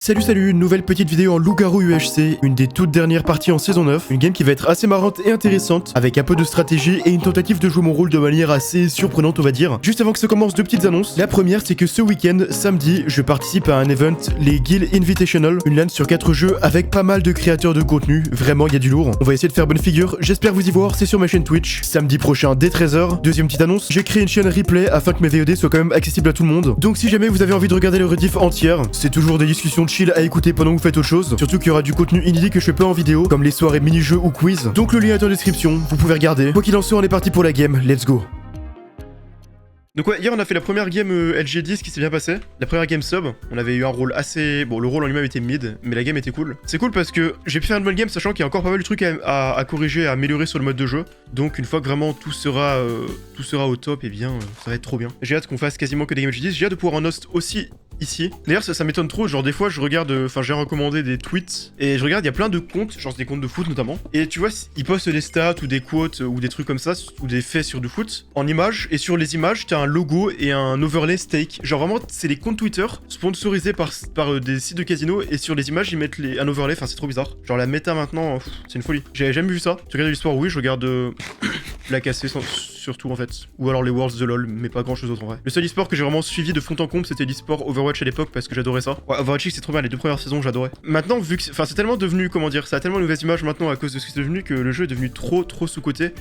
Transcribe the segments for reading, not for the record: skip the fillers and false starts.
Salut, nouvelle petite vidéo en loup-garou UHC, une des toutes dernières parties en saison 9, une game qui va être assez marrante et intéressante, avec un peu de stratégie et une tentative de jouer mon rôle de manière assez surprenante on va dire. Juste avant que ça commence, deux petites annonces. La première c'est que ce week-end, samedi, je participe à un event, les Guild Invitational, une LAN sur 4 jeux avec pas mal de créateurs de contenu, vraiment il y a du lourd. On va essayer de faire bonne figure, j'espère vous y voir, c'est sur ma chaîne Twitch, samedi prochain dès 13h. Deuxième petite annonce, j'ai créé une chaîne replay afin que mes VOD soient quand même accessibles à tout le monde. Donc si jamais vous avez envie de regarder le rediff entière, c'est toujours des discussions chill à écouter pendant que vous faites autre chose. Surtout qu'il y aura du contenu inédit que je fais pas en vidéo, comme les soirées mini-jeux ou quiz. Donc le lien est en description, vous pouvez regarder. Quoi qu'il en soit, on est parti pour la game, let's go. Donc ouais, hier on a fait la première game LG10 qui s'est bien passée. La première game sub, on avait eu un rôle assez... Bon, le rôle en lui-même était mid, mais la game était cool. C'est cool parce que j'ai pu faire une bonne game sachant qu'il y a encore pas mal de trucs à corriger, à améliorer sur le mode de jeu. Donc une fois que vraiment tout sera au top, et bien ça va être trop bien. J'ai hâte qu'on fasse quasiment que des games LG10, j'ai hâte de pouvoir en host aussi ici. D'ailleurs ça m'étonne trop, genre des fois je regarde, enfin j'ai recommandé des tweets, et je regarde, il y a plein de comptes, genre des comptes de foot notamment, et tu vois, ils postent des stats ou des quotes ou des trucs comme ça, ou des faits sur du foot, en images, et sur les images, t'as un logo et un overlay stake. Genre vraiment, c'est les comptes Twitter sponsorisés par des sites de casino, et sur les images, ils mettent un overlay, enfin c'est trop bizarre. Genre la méta maintenant, c'est une folie. J'avais jamais vu ça. Tu regardes l'histoire, oui, je regarde la cassée surtout en fait. Ou alors les Worlds de LoL, mais pas grand chose d'autre en vrai. Le seul e-sport que j'ai vraiment suivi de fond en comble, c'était l'e-sport Overwatch à l'époque parce que j'adorais ça. Ouais, Overwatch c'est trop bien, les deux premières saisons j'adorais. Maintenant, vu que c'est tellement devenu, comment dire, ça a tellement de mauvaises images maintenant à cause de ce que c'est devenu que le jeu est devenu trop sous-coté.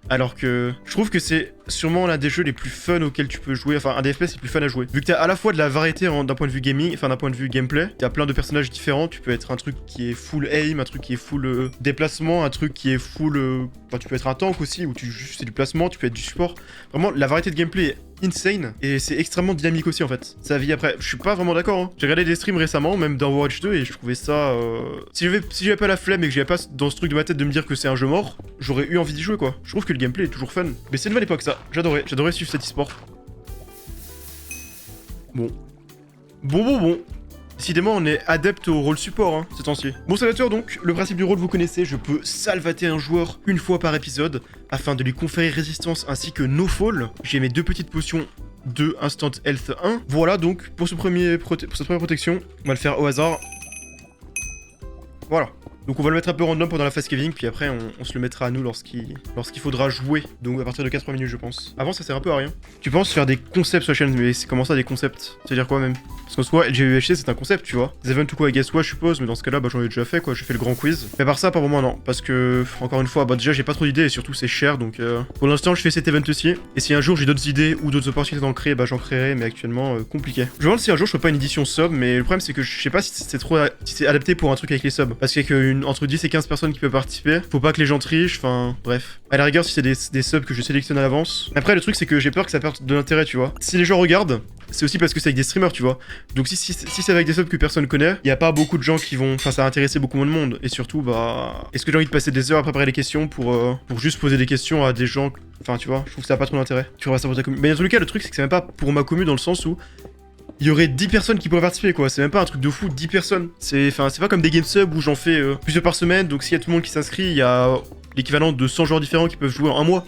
Alors que je trouve que c'est sûrement l'un des jeux les plus fun auxquels tu peux jouer, enfin un des FPS les plus fun à jouer. Vu que t'as à la fois de la variété d'un point de vue gaming, enfin d'un point de vue gameplay, t'as plein de personnages différents, tu peux être un truc qui est full aim, un truc qui est full déplacement, un truc qui est full... Enfin tu peux être un tank aussi, où tu c'est du placement, tu peux être du support. Vraiment la variété de gameplay est insane, et c'est extrêmement dynamique aussi en fait. Ça vit après, je suis pas vraiment d'accord hein. J'ai regardé des streams récemment, même dans Overwatch 2, et je trouvais ça... Si j'avais pas la flemme et que j'avais pas dans ce truc de ma tête de me dire que c'est un jeu mort, j'aurais eu envie d'y jouer quoi. Je trouve que le gameplay est toujours fun. Mais c'est une nouvelle époque ça, j'adorais suivre cet e-sport. Bon. Décidément, on est adepte au rôle support, hein, ces temps-ci. Bon, salvateur donc, le principe du rôle vous connaissez, je peux salvater un joueur une fois par épisode, afin de lui conférer résistance ainsi que no fall. J'ai mes deux petites potions de instant health 1. Voilà donc, pour cette première protection, on va le faire au hasard. Voilà. Donc on va le mettre un peu random pendant la phase caving, puis après on se le mettra à nous lorsqu'il faudra jouer. Donc à partir de 80 minutes je pense. Avant ça sert un peu à rien. Tu penses faire des concepts sur la chaîne, mais c'est comment ça des concepts? C'est-à-dire quoi même? Parce qu'en soi, LGUHC c'est un concept, tu vois. Des events ou quoi, I guess what, je suppose, mais dans ce cas-là, bah j'en ai déjà fait quoi, j'ai fait le grand quiz. Mais par ça, pas vraiment non, parce que, encore une fois, bah déjà j'ai pas trop d'idées et surtout c'est cher, donc pour l'instant je fais cet event-ci. Et si un jour j'ai d'autres idées ou d'autres opportunités d'en créer, bah j'en créerai, mais actuellement compliqué. Je me demande si un jour je ferai pas une édition sub, mais le problème c'est que je sais pas si c'est adapté pour un truc avec les subs. Parce qu'il y a entre 10 et 15 personnes qui peuvent participer, faut pas que les gens trichent, enfin bref. À la rigueur si c'est des subs que je sélectionne à l'avance. Après le truc c'est que j'ai peur que ça perde de l'intérêt, tu vois. Si les gens regardent, c'est aussi parce que c'est avec des streamers, tu vois. Donc si c'est avec des subs que personne connaît, il y a pas beaucoup de gens qui vont... Enfin ça va intéresser beaucoup moins de monde. Et surtout, bah... Est-ce que j'ai envie de passer des heures à préparer les questions pour juste poser des questions à des gens... Enfin tu vois, je trouve que ça a pas trop d'intérêt. Tu vois ça pour ta commu. Mais dans tous les cas, le truc c'est que c'est même pas pour ma commu dans le sens où... Il y aurait 10 personnes qui pourraient participer quoi, c'est même pas un truc de fou, 10 personnes. C'est pas comme des game subs où j'en fais plusieurs par semaine, donc s'il y a tout le monde qui s'inscrit, il y a l'équivalent de 100 joueurs différents qui peuvent jouer en un mois.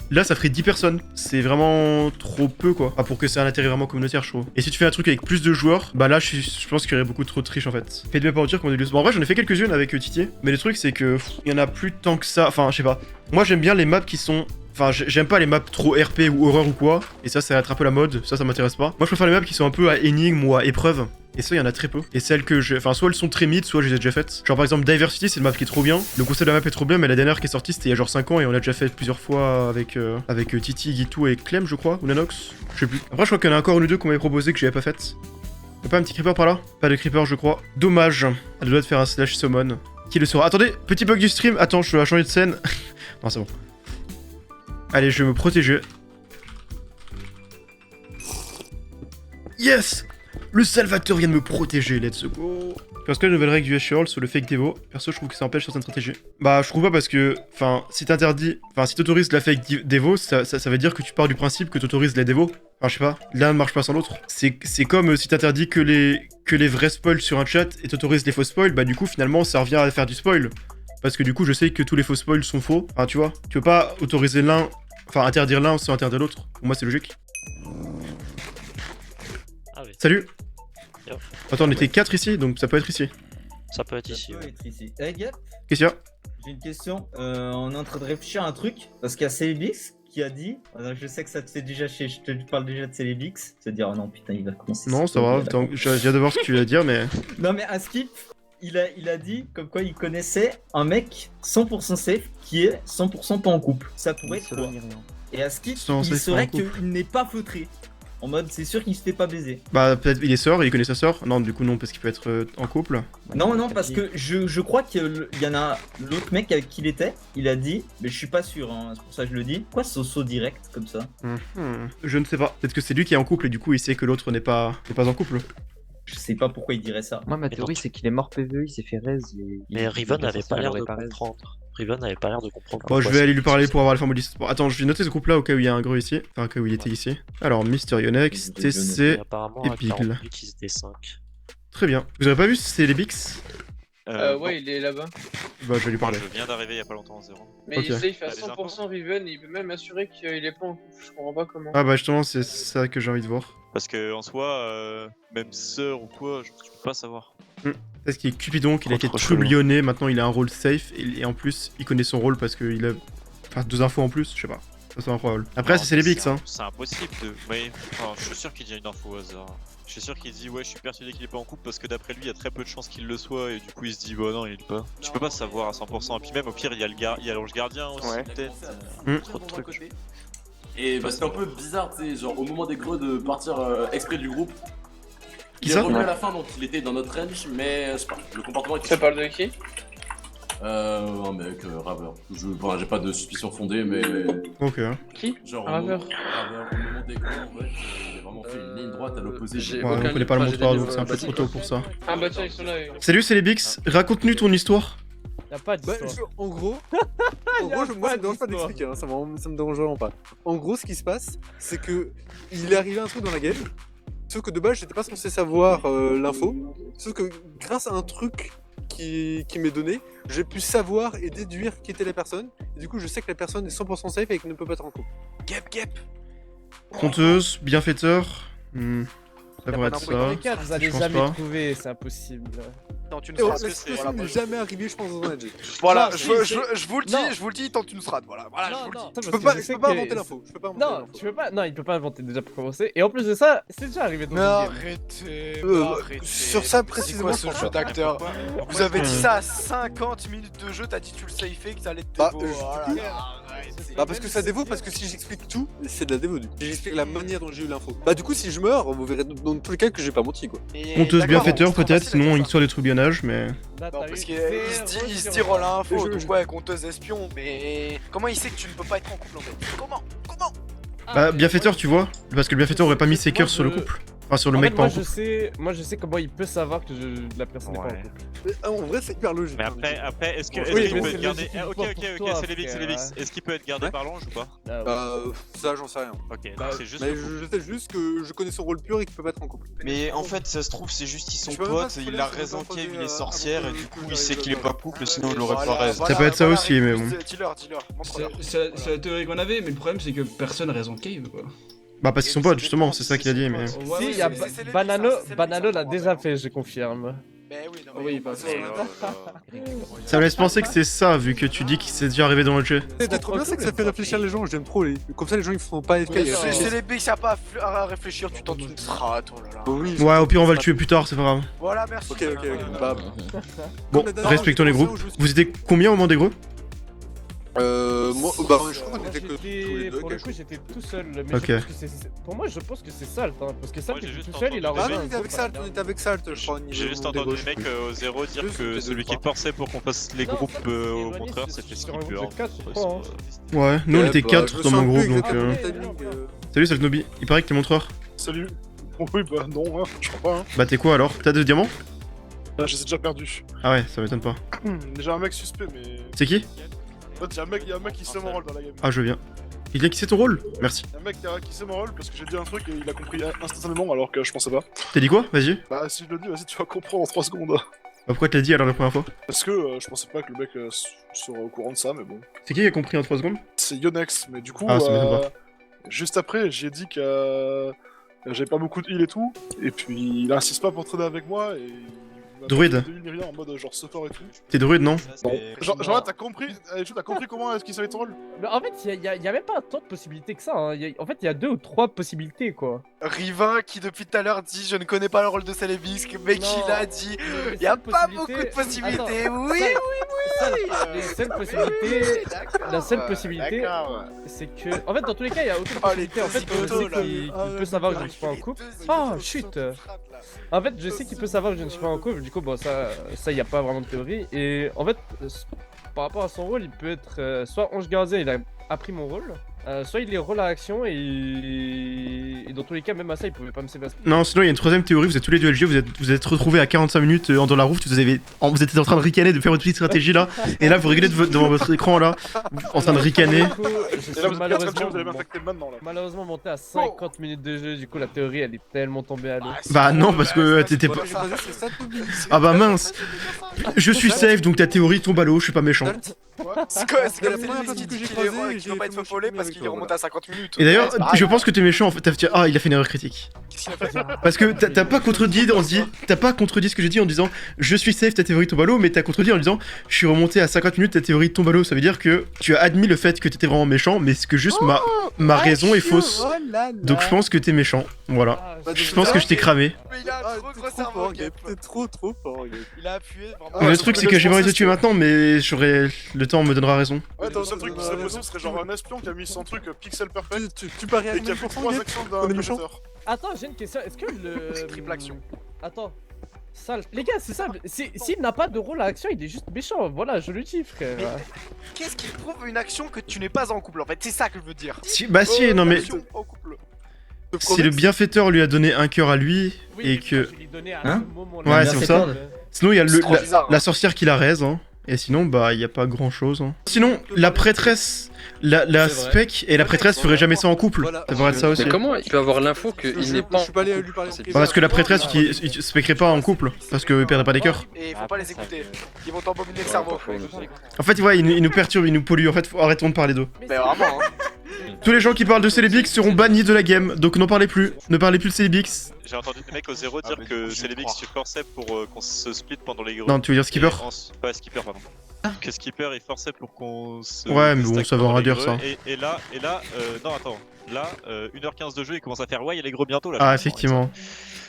Là ça ferait 10 personnes, c'est vraiment trop peu quoi, pour que ça ait un intérêt vraiment communautaire je trouve. Et si tu fais un truc avec plus de joueurs, bah là je pense qu'il y aurait beaucoup trop de triche en fait. Faites bien pas dire qu'on est bon en vrai j'en ai fait quelques-unes avec Titi, mais le truc c'est que il y en a plus tant que ça, enfin je sais pas. Moi j'aime bien les maps qui sont... Enfin, j'aime pas les maps trop RP ou horreur ou quoi, et ça va être un peu la mode, ça m'intéresse pas. Moi je préfère les maps qui sont un peu à énigme ou à épreuve, et ça il y en a très peu. Et celles que j'ai, enfin soit elles sont très mid, soit je les ai déjà faites. Genre par exemple Diversity c'est une map qui est trop bien, le concept de la map est trop bien, mais la dernière qui est sortie c'était il y a genre 5 ans et on l'a déjà fait plusieurs fois avec Titi, Gitu et Clem je crois, ou Nanox, je sais plus. Après je crois qu'il y en a encore une ou deux qu'on m'avait proposé que j'avais pas faites. Y'a pas un petit creeper par là? Pas de creeper je crois. Dommage, elle doit de faire un slash summon. Qui le saura? Attendez, petit bug du stream, attends je vais changer de scène. Non c'est bon. Allez, je vais me protéger. Yes! Le Salvateur vient de me protéger, let's go! Parce que la nouvelle règle du HRL sur le fake devo, perso je trouve que ça empêche certaines stratégies. Bah je trouve pas parce que, enfin, si t'autorises la fake devo, ça veut dire que tu pars du principe que t'autorises la devo. Enfin je sais pas, l'un ne marche pas sans l'autre. C'est comme si t'interdis que les vrais spoils sur un chat et t'autorises les faux spoils, bah du coup finalement ça revient à faire du spoil. Parce que du coup je sais que tous les faux spoils sont faux. Enfin tu vois, tu peux pas autoriser l'un... Enfin, interdire l'un sans interdire l'autre. Pour moi, c'est logique. Ah oui. Salut. gaffe. Attends, on était 4 ici, donc ça peut être ici. Ça peut être Ça ici. peut Ouais. être ici. Eh, Gap, Qu'est-ce qu'il y a? j'ai une question. On est en train de réfléchir à un truc. Parce qu'il y a Célébix qui a dit. Je sais que ça te fait déjà chier. Je te parle déjà de Célébix. Tu vas dire, oh non, putain, il va commencer. Non, ça va, j'ai hâte de voir ce que tu vas dire, mais... Non, mais à Skip, il a dit comme quoi il connaissait un mec 100% safe qui est 100% pas en couple. Ça pourrait être quoi? Et à Skip, Sans il safe, serait pas en couple. qu'il n'est pas feutré. En mode, c'est sûr qu'il se fait pas baiser. Bah, peut-être il est sœur, il connaît sa sœur. Non, du coup, non, parce qu'il peut être en couple. Non, parce que je crois qu'il y en a l'autre mec avec qui il était, il a dit, mais je suis pas sûr, hein, c'est pour ça que je le dis. Quoi, ce saut direct comme ça? Je ne sais pas. Peut-être que c'est lui qui est en couple et du coup, il sait que l'autre n'est pas en couple. Je sais pas pourquoi il dirait ça. Moi, ma Mais théorie, non, c'est qu'il est mort PvE, il s'est fait raise. Mais Riven il a n'avait sorti pas la l'air de loi Perez. comprendre. Riven n'avait pas l'air de comprendre. Bon, je pourquoi vais aller c'est- lui parler pour avoir les formules. Bon, attends, je vais noter ce groupe-là au cas où il y a un gros ici. Enfin, au cas où il était ici. Alors, Mister Yonex, Je vais le TC Et apparemment, et à 40 Bill. minutes, ils étaient 5. Très bien. Vous avez pas vu c'est les Bix? Ouais, il est là-bas. Bah, je vais lui parler. Je viens d'arriver il y a pas longtemps en 0. Mais Ok. il safe à T'as des 100% Riven, il peut même assurer qu'il est pas en couple. Je comprends pas comment. Ah bah, justement, c'est ça que j'ai envie de voir. Parce que en soi, même sœur ou quoi, tu peux pas savoir. Parce qu'il est Cupidon, qu'il a été Trop tout chelou. lyonnais, maintenant il a un rôle safe, et en plus, il connaît son rôle parce qu'il a... Enfin, 2 infos en plus, je sais pas. Ça, c'est incroyable. Après, Non, c'est les mais Bix, hein. C'est impossible de. Ouais, enfin, je suis sûr qu'il dit une info au hasard. Je suis sûr qu'il dit ouais, je suis persuadé qu'il est pas en couple parce que d'après lui, il y a très peu de chances qu'il le soit et du coup il se dit bah non, il est pas. Tu peux pas savoir à 100%. Et puis même au pire, il y a l'ange gardien aussi, Ouais. peut-être. Trop de trucs. Et bah c'était un peu bizarre, tu sais, genre au moment des creux de partir exprès du groupe. Qui Il est ça? revenu à la fin, donc il était dans notre range, mais je sais pas, le comportement était... Ça parle de qui? Un mec, raveur. Bon, j'ai pas de suspicion fondée, mais... Ok. Qui? Genre, Un raveur. Raveur, au moment des creux, en fait, il a vraiment fait une ligne droite à l'opposé. j'ai- Ouais, aucun on connaît pas le lien, montreur, j'ai donc des c'est un peu trop tôt pour ça. Ah bah tiens, ils sont là. Salut, c'est les Bix. Raconte-nous ton histoire. Y'a pas Bah, d'histoire. en gros, Moi, moi ça me dérange pas d'histoire. d'expliquer, hein, ça me dérange vraiment pas. En gros, ce qui se passe, c'est que il est arrivé un truc dans la game, sauf que de base, j'étais pas censé savoir l'info, sauf que grâce à un truc qui m'est donné, j'ai pu savoir et déduire qui était la personne, et du coup, je sais que la personne est 100% safe et qu'elle ne peut pas être en couple. Conteuse, bienfaiteur. Ça Y'a devrait pas être d'infos dans ça. les quatre, vous allez Je pense jamais pas. trouver, c'est impossible. Tant une Et strate. la situation n'est jamais arrivée, je pense, dans un AG. Voilà, Non, je vous le dis, non. je vous le dis, tant une strate. Voilà, je vous le dis. ça, Je parce peux pas, que je sais peux pas que- inventer l'info. Je peux pas inventer Non, l'info. tu peux pas. Non, il peut pas inventer déjà pour commencer. Et en plus de ça, c'est déjà arrivé dans Mais une game. arrêtez, Sur ça, C'est quoi précisément, ce je jeu d'acteur? Vous avez dit ça à 50 minutes de jeu, t'as dit tu le safais, que ça allait te Bah, dévo. Voilà. Bah parce que ça dévaut, parce que si j'explique tout, c'est de la dévo du coup. Si j'explique la manière dont j'ai eu l'info. Bah du coup si je meurs, vous verrez dans tous les cas que j'ai pas menti quoi. Conteuse, bienfaiteur, peut-être, sinon une histoire de trublionnage, mais... Là, Non, t'as parce eu qu'il zéro se sur dit rôle info, Je- donc ouais, conteuse espion, mais comment il sait que tu ne peux pas être en couple en fait? Comment? Bah, bienfaiteur, tu vois. Parce que le bienfaiteur aurait pas mis ses Moi, cœurs sur le je- couple. Enfin, sur le En mec fait, pas en moi, couple. moi je sais comment il peut savoir que la personne n'est pas en Ouais. couple. Mais, en vrai c'est hyper logique. Mais hein. après, est-ce que Oui, est-ce mais qu'il peut c'est être gardé. logique Ah, ok, pour ok, toi, c'est les Bix, c'est les Bix. frère. Est-ce qu'il peut être gardé Ouais. par l'ange ou pas? Ah, Bah ça j'en sais rien. Ok, Bah, donc c'est juste. Mais le couple. je sais juste que je connais son rôle pur et qu'il peut pas être en couple. Mais en fait, ça se trouve, c'est juste ils sont Tu peux même pas potes, se il coller a sur raison les qu'il infos est des, sorcière et avant du que coup j'arrive il sait qu'il est là-bas. pas couple, sinon il l'aurait pas raison. Ça peut être ça aussi, mais bon. Dis-leur, montre-leur. C'est la théorie qu'on avait, mais le problème c'est que personne n'a raison cave quoi. Bah, parce qu'ils sont potes, justement, c'est ça qu'il a dit, mais... si, il y a c'est les Banano, Bix, hein, c'est les Banano Bix, l'a hein, déjà ouais. fait, je confirme. Mais oui, non, Oui, mais bah, c'est- Ça me laisse penser que c'est ça, vu que tu dis qu'il s'est déjà arrivé dans le jeu. C'est trop bien, c'est que ça fait réfléchir les gens, j'aime trop les. Comme ça les gens ils font pas FK. C'est les Bix, y'a pas à réfléchir, tu tentes une strate, oh là là. Oui. Ouais, au pire, on va le tuer plus tard, c'est pas grave. Voilà, merci. Ok, bah. Bon, respectons les groupes. Vous étiez combien au moment des groupes? Moi, bah je crois qu'on Moi, était que tous j'étais- les deux. pour le quelque coup, chose. j'étais tout seul. Mais Ok. je pense que pour moi, je pense que c'est Salt. Hein, parce que Salt Moi, j'ai était juste tout seul, il a entendu Ah rejoint non, un on était avec groupe, Salt, on était avec Salt, je crois. au niveau J'ai juste des entendu gauches. le mec au 0 dire Juste, que c'était celui deux, qui trois. forçait pour qu'on fasse les Non, groupes ça, c'est au éloigné, contraire, c'est c'était sur un Skipper. groupe de quatre, je crois, Ouais, nous on Ouais, était bah, 4 je me dans mon sens groupe, plus donc... exactement Ah, le timing, Salut, Saltnobi. Il paraît que t'es montreur. Salut. Oui, bah non, hein, je crois pas. Hein. Bah, t'es quoi alors? T'as 2 diamants? Là, je les ai déjà perdus. Ah ouais, ça m'étonne pas. Déjà un mec suspect, mais. C'est qui? En fait, y'a un mec qui sait mon rôle dans la game. Ah, je viens. Il a qui c'est ton rôle? Merci. Y'a un mec qui sait mon rôle parce que j'ai dit un truc et il a compris instantanément alors que je pensais pas. T'as dit quoi? Vas-y. Bah, si je le dis, vas-y, tu vas comprendre en 3 secondes. Bah, pourquoi tu l'as dit alors la première fois? Parce que je pensais pas que le mec serait au courant de ça, mais bon. C'est qui a compris en 3 secondes? C'est Yonex, mais du coup, Ah, ça m'étonne pas. juste après, j'ai dit que j'avais pas beaucoup de heal et tout, et puis il insiste pas pour traîner avec moi, et... il m'a Druide. pas fait de heal ni rien, en mode genre support et tout. T'es druide, non? Genre là, t'as compris, t'as compris comment est-ce qu'il savait ton rôle? Mais en fait, il y a même pas tant de possibilités que ça. Hein. En fait, il y a 2 ou 3 possibilités, quoi. Riven qui depuis tout à l'heure dit je ne connais pas le rôle de Célébisque, mais qui Non. l'a dit. Les Il y a seules pas possibilités- beaucoup de possibilités. Attends, Oui, Les seules possibilités, la seule ouais, possibilité, d'accord, c'est que, en fait, dans tous les cas, il y a aucune Oh, les possibilité. En fait, je zigotos, sais là. qu'il peut savoir que je ne suis pas en couple. Ah, chut. En fait, je sais qu'il peut savoir que je ne suis pas en couple. Du coup, bon, ça, y a pas vraiment de théorie. Et en fait, par rapport à son rôle, il peut être soit ange gardien, il a appris mon rôle. Soit il est rôle à action et dans tous les cas, même à ça, il pouvait pas me séparer. Non, sinon il y a une troisième théorie, vous êtes tous les deux LG, vous êtes retrouvés à 45 minutes dans la route, vous étiez en train de ricaner, de faire votre petite stratégie là, et là vous rigolez devant votre écran là, en train de ricaner. Du coup, je Et suis là, vous êtes 4 vous allez malheureusement, m'affecter maintenant là. malheureusement monté à 50 minutes de jeu, du coup la théorie elle est tellement tombée à l'eau. Bah non, parce que t'étais pas... Ah bah mince. Je suis safe, donc ta théorie tombe à l'eau, je suis pas méchant. C'est comme la première Célébisque qui personne dit que j'ai qu'il croisée, veut pas être j'ai fofolé fait parce avec qu'il est toi, remonté à 50 minutes. Et d'ailleurs, Ouais, c'est pareil. je pense que t'es méchant en fait, ah il a fait une erreur critique. Qu'est-ce qu'il a fait? Parce que t'as pas contredit ce que j'ai dit en disant je suis safe, ta théorie tombe à l'eau, mais t'as contredit en disant je suis remonté à 50 minutes, ta théorie tombe à l'eau. Ça veut dire que tu as admis le fait que t'étais vraiment méchant, mais que juste ma raison est fausse. Donc je pense que t'es méchant, voilà. Je pense que je t'ai cramé. Mais il a un trop gros cerveau, Gap. T'es trop fort, Gap. Il a appuyé vraiment. Le truc c'est que j'aimerais te tuer maintenant, mais le temps me donnera raison. Ouais, le seul truc qui serait possible serait genre un espion qui a mis son truc pixel perfect Tu paries à et qui a combien fait de 3 Gap actions On est d'un méchant. prédateur. Attends, j'ai une question. Est-ce que le. Triple action. Attends. Sale. Les gars, c'est simple. S'il n'a pas de rôle à action, il est juste méchant. Voilà, je le dis, frère. Mais qu'est-ce qui prouve une action que tu n'es pas en couple en fait? C'est ça que je veux dire. Bah si, non mais Action en couple. si le bienfaiteur lui a donné un cœur à lui Oui, et mais que... je l'ai donné à Hein ce moment Ouais, c'est pour ça. Sinon il y a C'est trop bizarre, la hein. sorcière qui la raise, hein. Et sinon bah il y a pas grand chose. Hein. Sinon la prêtresse, la C'est vrai. spec et la prêtresse ferait jamais ça en couple. Voilà. Ça pourrait être ça aussi. Mais comment il peut avoir l'info qu'il n'est pas Je suis pas allé lui parler en Bah, privé. parce que la prêtresse il specrait pas en couple parce qu'il perdrait pas des cœurs. Et faut pas les écouter. Ils vont t'embobiner le cerveau. En fait ouais il nous perturbe, il nous pollue. En fait arrêtons de parler d'eux. Mais vraiment, hein. Tous les gens qui parlent de Célébix seront bannis de la game, donc n'en parlez plus. Ne parlez plus de Célébix. J'ai entendu des mecs au zéro dire que c'est les mix tu forçais pour qu'on se split pendant les gros. Non tu veux dire Skipper? Ouais, Skipper, pardon. Que Skipper il forçait pour qu'on se. Ouais, mais bon, stack ça veut pendant rien les dire, greux. ça. Et là, non, attends. Là, 1h15 de jeu, il commence à faire ouais, il y a les gros bientôt là. Ah effectivement.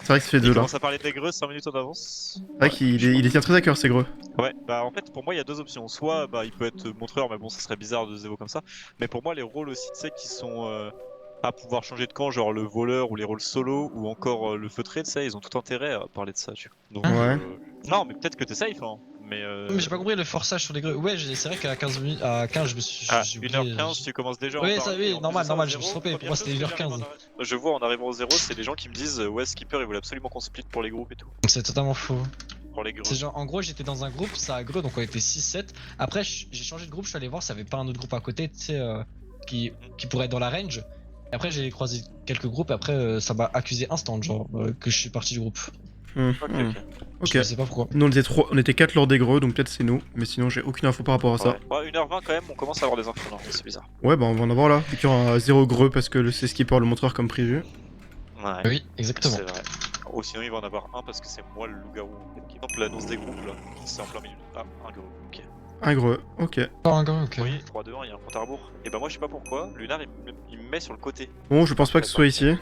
C'est vrai que ça fait Il deux là. commence à parler des greux 5 minutes en avance. C'est vrai qu'il les tient très à cœur ces greux. Ouais, bah en fait, pour moi, il y a deux options. Soit bah, il peut être montreur, mais bon, ça serait bizarre de zéro comme ça. Mais pour moi, les rôles aussi, tu sais, qui sont à pouvoir changer de camp, genre le voleur ou les rôles solo ou encore le feutré, tu sais, ils ont tout intérêt à parler de ça, tu vois. Donc, Ouais. non, mais peut-être que t'es safe, hein. Mais j'ai pas compris le forçage sur les greux. Ouais, c'est vrai qu'à 15 minutes, à 15, je me suis. À j'ai oublié, 1h15, tu commences déjà. Oui, en ça, parler. oui, En normal, plus de ça, normal, au je me suis zéro, trompé. Pour première moi, c'était chose, 1h15. Je vois en arrivant au 0, c'est des gens qui me disent ouais, Skipper il voulait absolument qu'on split pour les groupes et tout. C'est totalement faux. Pour les greux. C'est genre, en gros, j'étais dans un groupe, ça a greux, donc on était 6-7. Après, j'ai changé de groupe, je suis allé voir, ça avait pas un autre groupe à côté, tu sais, qui pourrait être dans la range. Et après, j'ai croisé quelques groupes, et après, ça m'a accusé instant, genre, que je suis parti du groupe. Ok. Je sais pas pourquoi. Nous on était 4 lors des greux, donc peut-être c'est nous. Mais sinon j'ai aucune info par rapport à ça. Ouais, 1h20 quand même, on commence à avoir des infos, non, c'est bizarre. Ouais bah on va en avoir là. Vu qu'il y aura 0 greux parce que c'est Skipper le montreur comme prévu. Ouais. Oui, exactement. C'est vrai. Oh, sinon il va en avoir un parce que c'est moi le loup-garou. Par exemple, l'annonce des groupes là, c'est en plein milieu. Ah, un gros, ok. Un greux, ok. Pas un greux, ok. Oui, 3-2-1, il y a un compte à rebours. Et bah, moi je sais pas pourquoi, Lunar il me met sur le côté. Bon je pense pas que ce soit ici.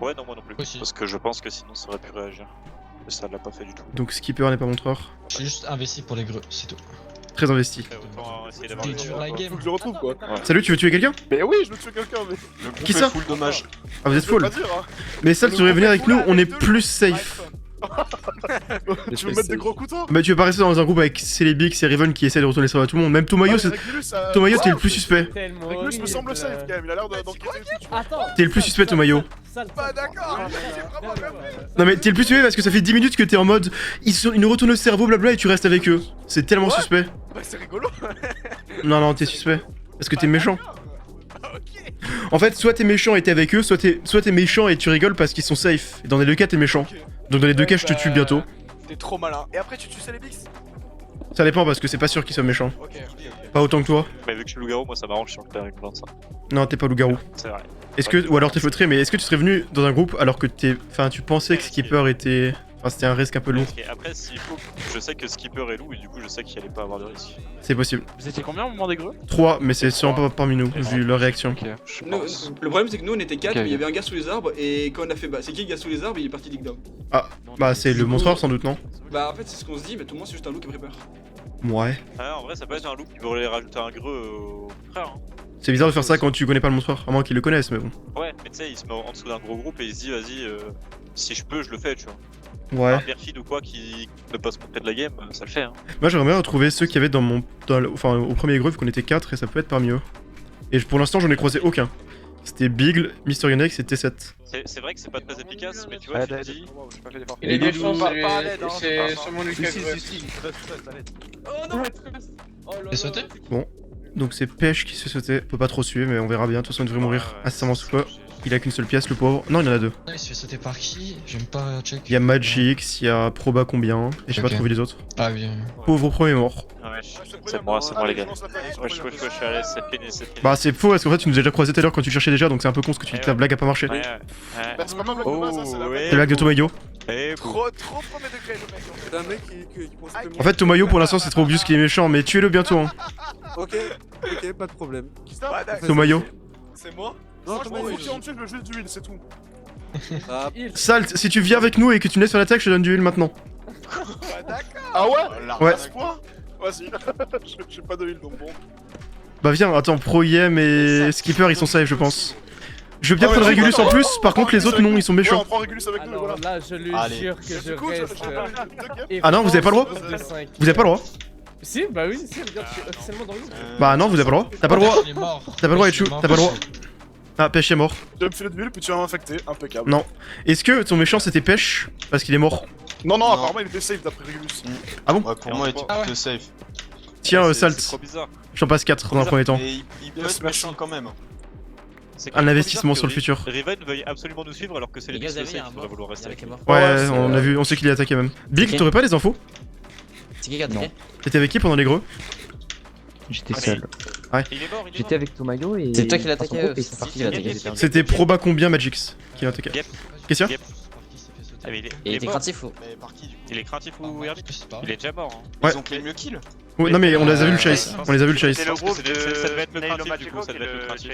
Ouais, non, moi non plus. Aussi. Parce que je pense que sinon ça aurait pu réagir. Mais ça l'a pas fait du tout. Donc Skipper n'est pas montreur. J'ai juste investi pour les greux, c'est tout. Très investi. Autant essayer d'avoir T'es le dur la game. Faut que je le retrouve quoi. Salut, tu veux tuer quelqu'un? Mais oui, je veux tuer quelqu'un, mais. Le groupe Qui est ça full dommage. Ah vous êtes Je veux full. pas dire, hein. Mais ça tu devrais venir avec nous, on est plus safe. Tu veux mettre des gros couteaux? Bah tu veux pas rester dans un groupe avec Célébix et Riven qui essaient de retourner ça à tout le monde. Même Tomayo, c'est... Tomayo t'es le plus suspect. Régulus me semble safe quand même, il a l'air d'enquêter et tout, tu vois. Attends. T'es le plus suspect Tomayo. Pas d'accord. Non mais t'es le plus suspect parce que ça fait 10 minutes que t'es en mode ils nous retournent le cerveau blabla et tu restes avec eux. C'est tellement suspect. Bah c'est rigolo. Non t'es suspect. Parce que t'es méchant. En fait soit t'es méchant et t'es avec eux, soit t'es méchant et tu rigoles parce qu'ils sont safe. Et dans les deux cas t'es méchant. Donc dans les deux cas je te tue bientôt. T'es trop malin. Et après tu tues Célébix. Ça dépend parce que c'est pas sûr qu'il soit méchant. Ok, Pas autant que toi. Mais vu que je suis loup-garou, moi ça m'arrange sur le père avec plein de ça. Non, t'es pas loup-garou. C'est vrai. Est-ce que. Ou alors t'es feutré, mais est-ce que tu serais venu dans un groupe alors que t'es. Enfin, tu pensais que Skipper était. Enfin, c'était un risque un peu lourd. Et après, s'il faut, je sais que Skipper est loup et du coup, je sais qu'il allait pas avoir de risque. C'est possible. Vous étiez combien au moment des greux 3, mais c'est sûrement pas parmi nous, vu leur réaction. Nous, le problème c'est que nous on était 4, mais il y avait un gars sous les arbres et quand on a fait bah c'est qui le gars sous les arbres il est parti dig down. Ah, bah c'est le montreur sans doute, non? Bah en fait c'est ce qu'on se dit mais tout le monde c'est juste un loup qui a pris peur. Ouais. Ah, en vrai, ça peut être un loup qui voudrait rajouter un greu au frère. Hein. C'est bizarre de faire ça quand tu connais pas le montreur, à moins qu'ils le connaissent, mais bon. Ouais, mais tu sais, il se met en dessous d'un gros groupe et il se dit, vas-y, si je peux, je le fais, tu vois. Ouais. Un perfide ou quoi qui ne pas se montrer de la game, ça le fait. Hein. Moi j'aimerais bien retrouver ceux qu'il y avait dans mon. Enfin, au premier groupe, qu'on était 4 et ça peut être parmi eux. Et pour l'instant, j'en ai croisé aucun. C'était Beagle, Mystery Nex et T7. C'est vrai que c'est pas très efficace, mais tu vois, tu te dis. Il est méchant, hein. c'est sûrement Lucas. Oh non, T'es sauté? Bon. Donc c'est Pêche qui se fait sauter. Faut pas trop suer, mais on verra bien. De toute façon, il devrait mourir incessamment sous peu. Il a qu'une seule pièce, le pauvre. Non, il y en a 2. Il se fait sauter par qui? J'aime pas check. Il y a Magix, il y a Proba combien, et j'ai pas Ok. trouvé les autres. Ah oui. Pauvre premier mort. Ouais, c'est moi les gars. Ouais, je suis à l'aise, c'est pénible, c'est pénible. Bah c'est faux parce qu'en fait tu nous as déjà croisé tout à l'heure quand tu cherchais déjà, donc c'est un peu con ce que tu dis que ta blague a pas marché. Ouais. Bah, c'est pas ma blague de base, hein, c'est la blague. C'est la blague de Tomayo. trop premier degré le mec. C'est un mec qui pense que En fait Tomayo pour l'instant c'est trop obvious qu'il est méchant, mais tuez-le bientôt hein. Ok, ok, pas de problème. Ouais, d'accord. Tomayo. C'est moi? Non, Franchement, Tomayo, faut qu'il en tue, je veux juste du heal, c'est tout. Ah, Salt, si tu viens avec nous et que tu me laisses faire l'attaque, je te donne du heal maintenant. Ah ouais? Ouais. À ce point? Vas-y. J'ai pas de heal donc bon. Bah viens, attends, Pro IM et Skipper ils sont safe je pense. Je veux bien Ah ouais, prendre vas-y, Régulus en attends, plus, attends, par contre les autres non, ils sont Ouais, méchants. on prend Régulus avec nous, Alors voilà. là, je lui Allez. jure que je Du coup, reste. Ah non, vous avez pas le droit? Vous avez pas le droit? Si, bah oui, si, regarde, je suis officiellement dans le groupe. Bah non, vous avez pas le droit. T'as pas le droit. Il est mort. T'as pas le droit Echu, t'as pas le droit. Ah, Pêche est mort. Tu vas me filer de heal, puis tu vas m'infecter, impeccable. Non. Est-ce que ton méchant c'était Pêche parce qu'il est mort? Non, Non. apparemment il était safe d'après Régulus. Ah bon? Bah, pour moi, il était plutôt safe. Tiens, C'est Salt, trop bizarre. j'en passe 4 dans un premier temps. Et il peut être méchant quand même. C'est Un trop investissement bizarre sur le que futur. Riven veuille absolument nous suivre alors que c'est les Les gars, Beasts vous avez qui un devraient vouloir rester avec nous. Ouais, on a vu, on sait qu'il est attaqué même. Big, Ok. t'aurais pas les infos? C'est qui qui a attaqué? T'étais avec qui pendant les greux? J'étais Ah, seul. Ouais. Il est mort, il est J'étais mort. avec Tomayo et. C'est toi qui l'as enfin, son attaqué, groupe, et c'est c'est parti parti, qui l'a il a attaqué. attaqué. C'était Proba combien Magix qui l'a attaqué? Yep. Qu'est-ce qu'il y a? Yep. Ah, mais Et il il est était mort. craintif ou? Mais par qui du coup? Il est craintif ou Herbie? Il est déjà mort. Hein. Ouais. Ils ont pris le mieux kill. Ouais, non mais on les a vu le chase. On les a vu le chase. C'est le groupe ça devait être le craintif du coup, ça devait être le craintif.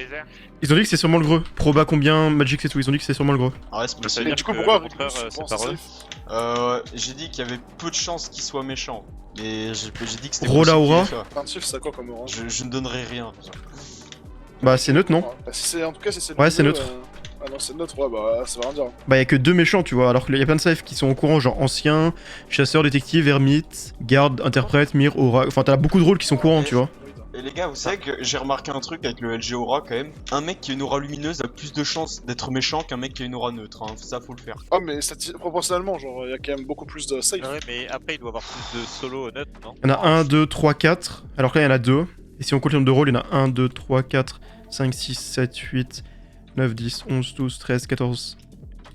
Ils ont dit que c'est sûrement le greux. Proba combien Magix et tout. Ils ont dit que c'est sûrement le greux. Ah ouais, c'est Ça veut possible. dire du coup, que pourquoi le contraire, Régulus, c'est bon, pas c'est eux. safe. J'ai dit qu'il y avait peu de chances qu'il soit méchant. Mais j'ai dit que c'était Rola possible qu'il Aura. le soit. Craintif, c'est quoi comme orange? Je ne donnerai rien. Bah c'est neutre non? Bah, si c'est en tout cas, si c'est le Ouais, c'est milieu, neutre. Ah non, c'est neutre, ouais, bah ça veut rien dire. Bah y'a que 2 méchants tu vois. Alors qu'il y a plein de safe qui sont au courant, genre ancien, chasseur, détective, ermite, garde, interprète, mire, aura. Enfin t'as beaucoup de rôles qui sont courants tu vois. Et les gars, vous savez que j'ai remarqué un truc avec le LG Aura quand même. Un mec qui a une aura lumineuse a plus de chances d'être méchant qu'un mec qui a une aura neutre. Hein. Ça, faut le faire. Ah, mais proportionnellement, genre, il y a quand même beaucoup plus de safe. Ouais, mais après il doit avoir plus de solo honnête, non? Il y en a 1, 2, 3, 4. Alors que là il y en a 2. Et si on compte le nombre de rôles, il y en a 1, 2, 3, 4, 5, 6, 7, 8, 9, 10, 11, 12, 13, 14,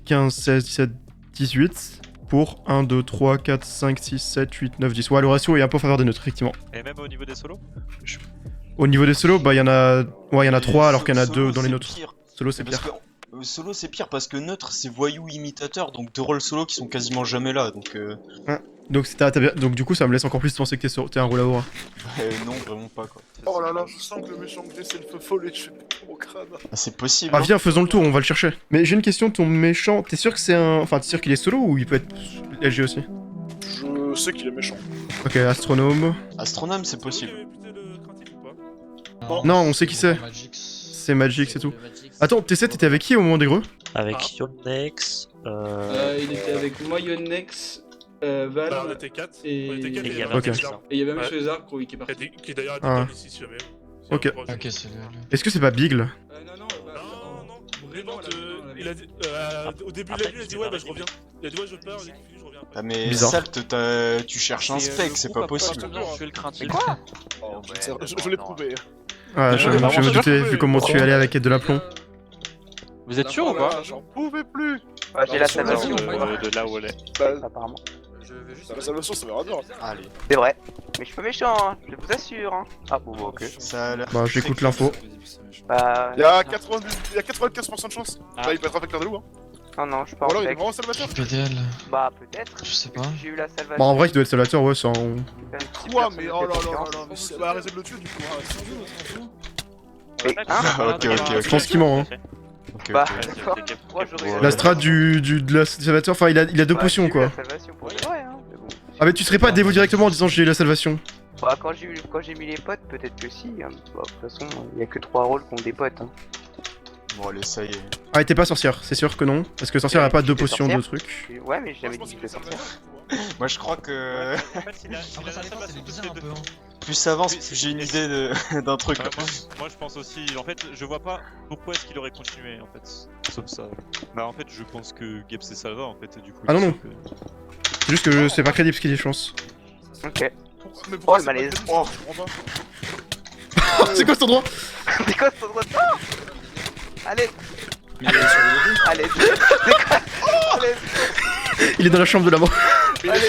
15, 16, 17, 18. Pour 1, 2, 3, 4, 5, 6, 7, 8, 9, 10. Ouais, le ratio est un peu en faveur des neutres, effectivement. Et même au niveau des solos? Au niveau des solos, bah il y en a. Ouais, il y en a 3 alors qu'il y en a Solo, 2 dans les c'est neutres. pire. Solo c'est Parce pire. que solo c'est pire parce que neutre c'est voyou imitateur, donc 2 rôles solo qui sont quasiment jamais là, donc Donc, donc du coup ça me laisse encore plus penser que t'es un rôle à aura. non vraiment pas quoi. Oh là là, je sens que le méchant que j'ai, c'est le feu follet, je fais trop crâne. Ah, c'est possible. Ah hein. viens, faisons le tour, on va le chercher. Mais j'ai une question, ton méchant, t'es sûr que c'est un... Enfin, t'es sûr qu'il est solo ou il peut être LG aussi? Je sais qu'il est méchant. Ok, astronome. Astronome c'est possible. Non, on sait qui c'est. C'est Magic, c'est tout. Attends, T7 t'étais avec qui au moment des greux? Avec Yonex, Il était avec moi, Yonex, Val. Bah, on était 4. Et On était 4 et il y avait Ok. un Yonex, hein. Et il y avait même Ouais. sur les arbres qui est parti. Qui d'ailleurs était Ah. pas ici, si jamais. Ok. Ok, c'est le. Est-ce que c'est pas Bigle? Non, Non, vraiment, il a dit, au début de Après, la nuit, il a dit c'est ouais, pas bah je vrai. reviens. Il a dit ouais, je pars, je reviens après. Ah mais Bizarre. Salt, tu cherches un spec, c'est pas possible. Je suis le craintif. Oh, je l'ai prouvé. Ouais, je me doutais vu comment tu allais avec de l'aplomb. Vous êtes sûr ou pas? J'en pouvais plus. Ouais, j'ai la salvation. De là où elle est. Bah, Apparemment. je vais juste. La salvation, ça verra bien. Allez. C'est vrai. Mais je suis pas méchant, hein. Je vous assure. Hein. Ah bon, bah, ok. Ça a l'air. Bah, j'écoute l'info. Bah. Il y a 95% de chance. Là, il peut être avec l'Ardalou. Hein. Non, non, je suis pas Ou alors, en il est fake. vraiment Salvateur. PDL. Bah, peut-être. Je sais pas. J'ai eu la salvation. Bah, en vrai, il doit être Salvateur, ouais, ça. Quoi, mais oh là là là là, mais c'est arrêtez de le tuer du coup. Mais, hein Ok, ok, Je pense qu'il ment, hein. Bah, moi j'aurais. La strat de la Salvateur, enfin, il a deux potions, quoi. Salvation pour de vrai, hein. Mais bon. Ah, mais tu serais pas dévo directement en disant j'ai eu la salvation. Bah, quand j'ai mis les potes, peut-être que si. Hein. Bah, de toute façon, il y a que 3 rôles qui ont des potes. Hein. Bon, allez, ça y est. Ah, et t'es pas sorcière, c'est sûr que non. Parce que sorcière a pas deux J'étais potions de sorcière. trucs. Ouais, mais j'ai jamais dit que j'étais sorcière. Moi, je crois que. Après, ça dépend, c'est bizarre un peu. Hein. Plus ça avance, plus j'ai une idée d'un truc. Ouais, moi je pense aussi, en fait je vois pas pourquoi est-ce qu'il aurait continué en fait, sauf ça. Bah en fait je pense que Geb c'est Salva en fait et du coup... Ah non non, c'est juste que c'est pas crédible ce qu'il dit je pense. Ok. Oh le malaise. Oh, C'est quoi cet endroit? C'est quoi cet endroit? Allez. Allez. Allez. Il est dans la chambre de la mort. Allez.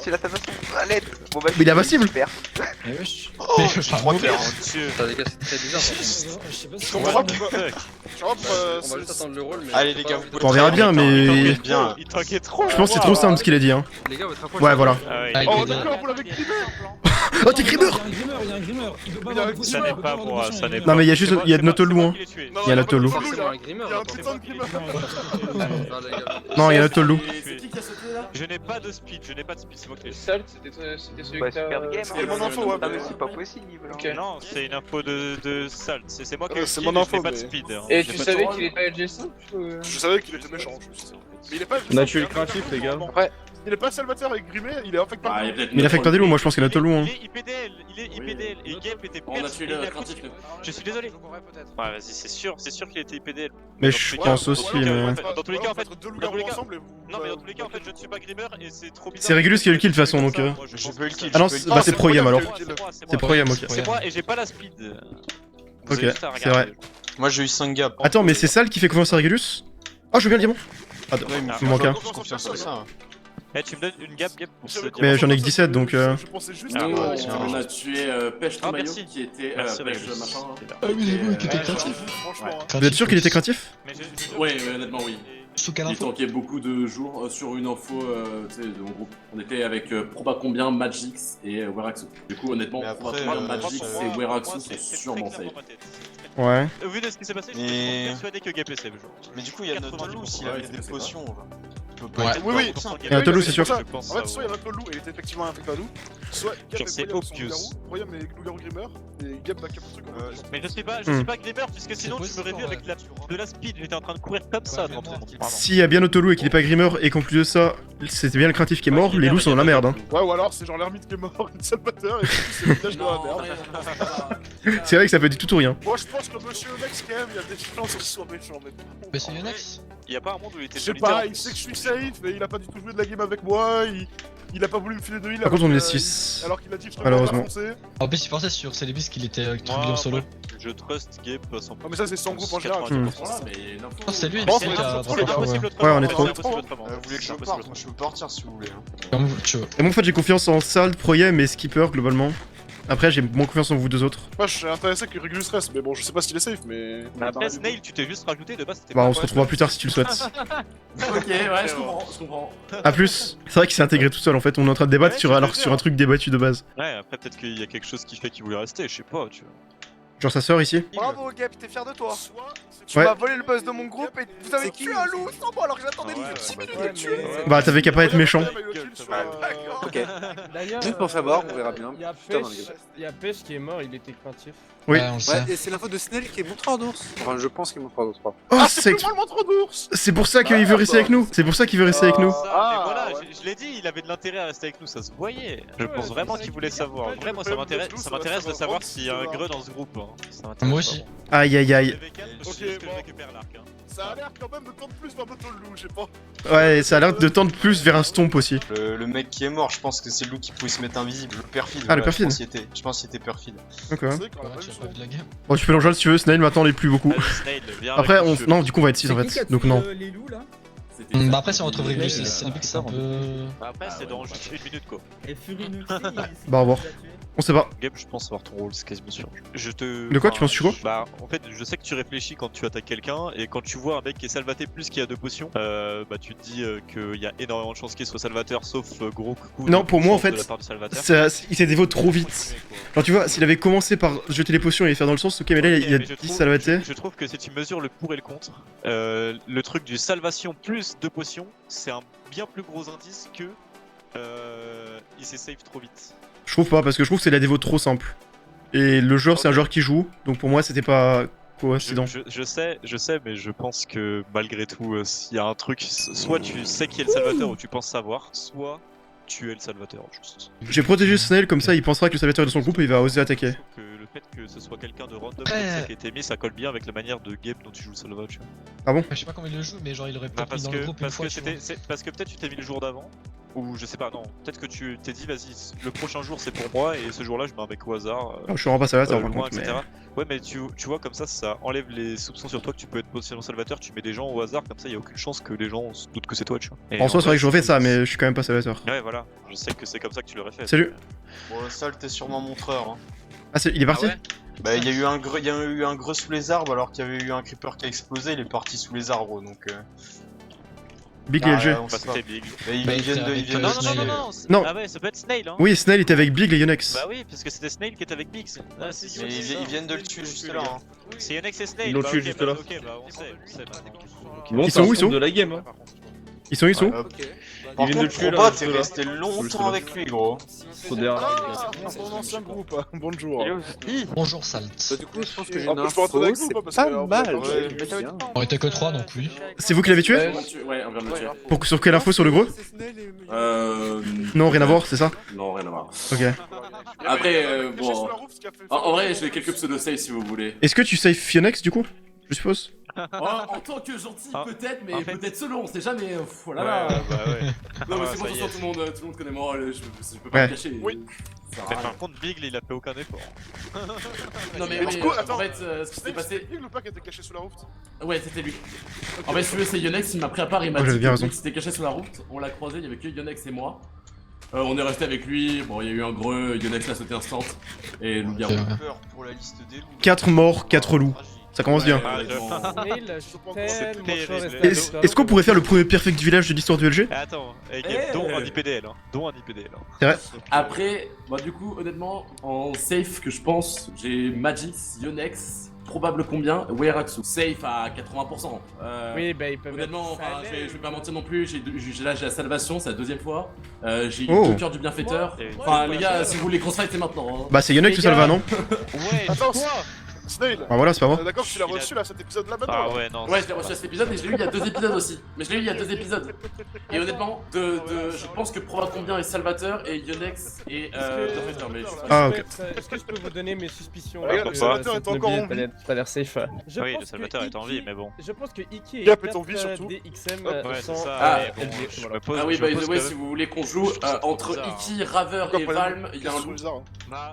C'est la salvation. Allez. Bon bah. Mais il est invincible. Super. Oh, je crois que Putain, les gars, c'est très bizarre. on va juste attendre le rôle. Mais Allez, les gars, vous Bon, on verra bien, mais. bien. Il t'inquiète trop. Je pense que c'est trop simple ce qu'il a dit, hein. les gars, votre approche. Ouais, voilà. Oh, d'accord, vous l'avez grimé. Oh, t'es grimeur! Ça n'est pas moi, ça n'est pas. Non, mais il y a juste. Il y a Notolou, hein. Il y a Notolou. Forcément un grimeur. Il y a un putain de grimeur. Non, il y a Notolou. C'est qui qui a sauté là? Je n'ai pas de speed, c'est moi qui l'ai. Seul, c'était celui Bah, que t'as. super game. C'est mon info, ouais. Ah, mais c'est pas possible. Ok. Non, c'est une info de Salt, c'est moi qui Ouais, ai c'est speed, mon mais je n'ai info, pas de mais- speed. hein. Et J'ai tu pas de savais speed. qu'il est pas LG5 Je savais qu'il était méchant. Mais il est pas. On a tué le craintif, les gars. Après. Il est pas Salvateur avec grimé, il est en fait pas. Ah, il y a peut-être Mais il a fait que pas des loups, moi je pense qu'il y a Notolou, hein. Il est IPDL, et Gep était On a tué le persuadé. craintif. Je suis désolé. Ouais, vas-y, c'est sûr qu'il était IPDL. Mais je pense aussi, mais. Dans tous les cas, en fait, deux dans tous les loups cas, ensemble et vous. non mais dans tous les cas, en fait, je ne suis pas grimmer et c'est trop bizarre. C'est Régulus qui a eu le kill de toute façon, donc. J'ai pas eu le kill. Ah non, j'ai pas eu le bah kill. c'est Pro Game alors. C'est C'est Pro Game, ok. C'est moi et j'ai pas la speed. Ok, c'est vrai. Moi, j'ai eu 5 gaps. Attends, mais c'est Sal qui fait confiance à Régulus? Oh, je veux bien le diamant. Ah, Ouais, il me il me manque un. confiance à ça. Eh, tu me donnes une gap pour ce Mais j'en ai que 17 donc. Je pensais juste. Ah, Nous, ouais, on a tué Pêche Ah, Maillot merci. qui était. Merci, Pêche Régulus. machin. Ah oui, j'ai vu qu'il était Franchement. craintif. Franchement. Vous êtes sûr qu'il était craintif? Ouais, honnêtement, oui. Sous quelle Il info? tankait beaucoup de jours sur une info tu sais, de mon groupe. On était avec Proba Combien, Magix et Weraxu. Du coup, honnêtement, Mais Proba après, Combien, moi, Magix pour et moi, Weraxu c'est sont sûrement très clair safe. dans ma tête. Ouais. Au vu de ce qui s'est passé, je Mais- suis persuadé que Gap est safe. Mais du coup, il y a Notolou s'il avait des potions. Ouais. Oui, oui. Et Notolou, c'est sûr. En fait, soit il y a Notolou et il était effectivement infecté à nous, soit Gap Genre, et c'est Proyam sont obvious. loups-garous, Proyam est loup-garou grimeur, et Gap va capter le truc. Mais je suis pas grimmer puisque sinon tu me possible, aurais vu ouais. avec de la speed, j'étais en train de courir comme ça devant toi. Pardon. S'il y a bien Notolou et qu'il est pas Grimmer et qu'en plus de ça, c'était bien le craintif qui est mort, les loups sont dans la merde, hein. Ouais, ou alors c'est genre l'ermite qui est mort, une Salvateur, et puis c'est le village de la merde. C'est vrai que ça peut être du tout ou rien. Moi je pense que Monsieur Nex, quand même, il y a des chances qu'il soit méchant, mais bon. Mais c'est Yonex. Il y a pas un monde où il était Je sais solitaire. pas, il sait que je suis safe, mais il a pas du tout joué de la game avec moi, il a pas voulu me filer de heal. Par contre, on est alors 6. alors qu'il a dit je te Malheureusement. foncer. En plus, il pensait sur Célébis qu'il était trublion Moi, solo. je trust Gap à 100%. Non mais ça c'est son groupe en général. Hmm. Voilà, mais l'info. Non, c'est lui, Bon, c'est lui c'est qui a trop, drop les gars. l'info. Impossible Ouais, on est autrement. trop. C'est impossible autrement. Vous voulez que je C'est parte? impossible Moi je peux partir si vous voulez. Comme tu veux. Et moi en fait j'ai confiance en Salt, Proyem et Skipper globalement. Après j'ai moins confiance en vous deux autres. Moi je suis intéressé que Regulus reste, mais bon je sais pas s'il est safe, mais. Après, Snail, tu t'es juste rajouté de base. c'était Bah pas on se retrouvera plus tard si tu le souhaites. Ok, ouais, je comprends. A plus. C'est vrai qu'il s'est intégré tout seul en fait, on est en train de débattre Ouais, sur, je alors, veux sur dire. un truc débattu de base. Ouais, après, peut-être qu'il y a quelque chose qui fait qu'il voulait rester, je sais pas, tu vois. Genre sa sœur ici. Bravo Gap, t'es fier de toi. Tu Ouais. m'as volé le buzz de mon groupe et vous avez tué un loup sans moi alors que j'attendais Ah ouais, 10 ouais, minutes ouais, de tuer. Bah t'avais qu'à pas être méchant. Ok. D'ailleurs, Juste pour savoir, on verra bien. il y a Putain, dans les Pêche, gars. il y a Pêche qui est mort, il était craintif. Oui. Ouais, on le sait. Ouais, et c'est l'info de Snell qui est montreur d'ours. Enfin, je pense qu'il est montreur d'ours, pas. Oh Ah, c'est c'est plus moi le montre d'ours. c'est pour ça qu'il veut rester avec nous. C'est pour ça qu'il veut rester avec nous. Ça, Ah, mais voilà, ouais. je l'ai dit, il avait de l'intérêt à rester avec nous, ça se voyait. Je pense vraiment qu'il voulait savoir. Ouais, Vraiment, le ça problème m'intéresse de ça Toulouse, m'intéresse ça de va savoir se s'il y a un voir. greu dans ce groupe. hein. Ça m'intéresse Moi aussi. Aïe aïe aïe. Ok, que je bon. récupère l'arc. hein. Ça a l'air quand même de tendre plus vers Notolou, je sais pas. Ouais, ça a l'air de tendre plus vers un stomp aussi. Le mec qui est mort, je pense que c'est le loup qui pouvait se mettre invisible, le perfide. Ah, le voilà, perfide. Je pense qu'il était perfide. Ok. C'est vrai qu'on a Ouais, pas tu vu as son. pas vu la game. Bon tu peux l'enjoindre si tu veux, Snail maintenant il est plus beaucoup. Allez, Snail, viens Après avec on... monsieur. Non du coup on va être 6 en fait. Donc non. Les loups là. Bah après si on retrouve Réglus et Célibix c'est un peu... Après c'est dans juste une minute quoi. Et Furinuxi, Bah, au revoir. On sait pas. Game, je pense avoir ton rôle, c'est quasiment sûr. Je te. De quoi, tu penses tu quoi? Bah, en fait, je sais que tu réfléchis quand tu attaques quelqu'un, et quand tu vois un mec qui est salvaté plus qui a 2 potions, bah tu te dis qu'il y a énormément de chances qu'il soit salvateur, sauf gros coup. Non, pour moi en fait, de la part du salvateur. il s'est dévoté trop vite. Genre, tu vois, s'il avait commencé par jeter les potions et les faire dans le sens, ok, mais là il a dit salvaté. Je trouve que si tu mesures le pour et le contre, le truc du salvation plus 2 potions, c'est un bien plus gros indice que il s'est save trop vite. Je trouve pas, parce que je trouve que c'est la dévo trop simple. Et le joueur, c'est un joueur qui joue, donc pour moi, c'était pas coïncident. Je sais, mais je pense que malgré tout, s'il y a un truc, soit tu sais qui est le salvateur ou tu penses savoir, soit tu es le salvateur, juste. J'ai protégé Snail, comme ça il pensera que le salvateur est dans son groupe et il va oser attaquer. Que le fait que ce soit quelqu'un de random comme ça qui a été mis, ça colle bien avec la manière de game dont tu joues le salva, tu vois. Ah bon? Je sais pas comment il le joue, mais genre il aurait peut-être mis dans le groupe une fois, tu vois. Parce que peut-être tu t'es mis le jour d'avant, ou je sais pas, non. Peut-être que tu t'es dit, vas-y, le prochain jour c'est pour moi, et ce jour-là je mets un mec au hasard. Je suis vraiment pas salvateur par loin, contre, etc. Ouais, mais tu vois, comme ça enlève les soupçons sur toi que tu peux être potentiellement salvateur, tu mets des gens au hasard, comme ça y a aucune chance que les gens se doutent que c'est toi, tu vois. Et en soi, c'est vrai que je refais ça, mais je suis quand même pas salvateur. Ouais, voilà, je sais que c'est comme ça que tu l'aurais fait. Salut. Bon, Sal, t'es sûrement montreur. Hein. Ah, il est parti? Bah, il y a eu un greu sous les arbres alors qu'il y avait eu un creeper qui a explosé, il est parti sous les arbres donc. Big et LG. C'était Big. Ils viennent de. Non. Ah ouais, ça peut être Snail, hein. Oui, Snail était avec Big et Yonex. Bah oui, parce que c'était Snail qui était avec Big. Ah, ils viennent de le tuer juste là. Hein. C'est Yonex et Snail. Ils l'ont tué juste là. Ok, bah on sait. Ils sont où, ils sont de la game, hein. Ils sont Par contre, Proba, t'es resté longtemps avec lui, gros. Mon ancien groupe, bonjour. Bonjour Salt. Bah, du coup, je pense que j'ai En une plus, je peux rentrer avec vous, info, pas, c'est parce pas que, mal. On était que 3 donc oui. C'est vous qui l'avez tué? Ouais, on vient de le tuer. Sur quelle info? Sur le gros? Non, rien à voir, c'est ça? Non, rien à voir. Ok. Après, bon. En vrai, j'ai quelques pseudo-saves si vous voulez. Est-ce que tu save Yonex du coup? Je suppose. En tant que gentil, peut-être, mais peut-être solo, on sait jamais. Voilà. Bah ouais. Non, mais c'est bon, tout le monde connaît moi, je peux pas me cacher. Oui. Mais par contre, Big, il a fait aucun effort. Non, mais attends, en fait, ce qui s'est passé. C'est Big ou pas qui était caché sous la route? Ouais, c'était lui. En fait, si tu veux, c'est Yonex, il m'a pris à part, il m'a dit que c'était caché sous la route. On l'a croisé, il y avait que Yonex et moi. On est resté avec lui, bon, il y a eu un greu, Yonex l'a sauté instant. Et loup-garou. Peur pour la liste des loups. 4 morts, 4 loups. Ça commence bien. Est-ce qu'on pourrait faire le premier perfect du village de l'histoire du LG? Attends, dont un IPDL, hein. Dont un IPDL. C'est vrai. Après, bah du coup, honnêtement, en safe que je pense, j'ai Magix, Yonex, probable combien, Weiraxu. Safe à 80%. Oui, bah ils peuvent. Honnêtement, je vais pas mentir non plus, j'ai la salvation, c'est la 2ème fois. J'ai eu Oh. le cœur du bienfaiteur. Enfin, les gars, si vous voulez qu'on se fight, c'est maintenant. Hein. Bah, c'est Yonex ou Salva, non? Ouais, Attends, Snail. Ah voilà, c'est pas moi. D'accord que tu l'as reçu là, cet épisode là maintenant. Ah ouais, non. Ouais, je l'ai reçu à cet épisode et je l'ai eu il y a 2 épisodes aussi. Mais je l'ai eu il y a 2 épisodes. Et honnêtement, je pense que Proba combien est Salvateur et Yonex et Bienfaiteur. Mais Ah, ok. Est-ce que je peux vous donner mes suspicions? Regarde, le Salvateur est encore en vie. Pas l'air safe. Oui, le Salvateur est en vie, mais bon. Je pense que Iki et Gap est en vie, surtout. DXM Ouais, c'est sont. ça. Ah, ouais, bon, je me pose. Ah oui, je me by pose the way, quand si même- vous voulez qu'on joue entre Iki, Raver et Valm, il y a un loup.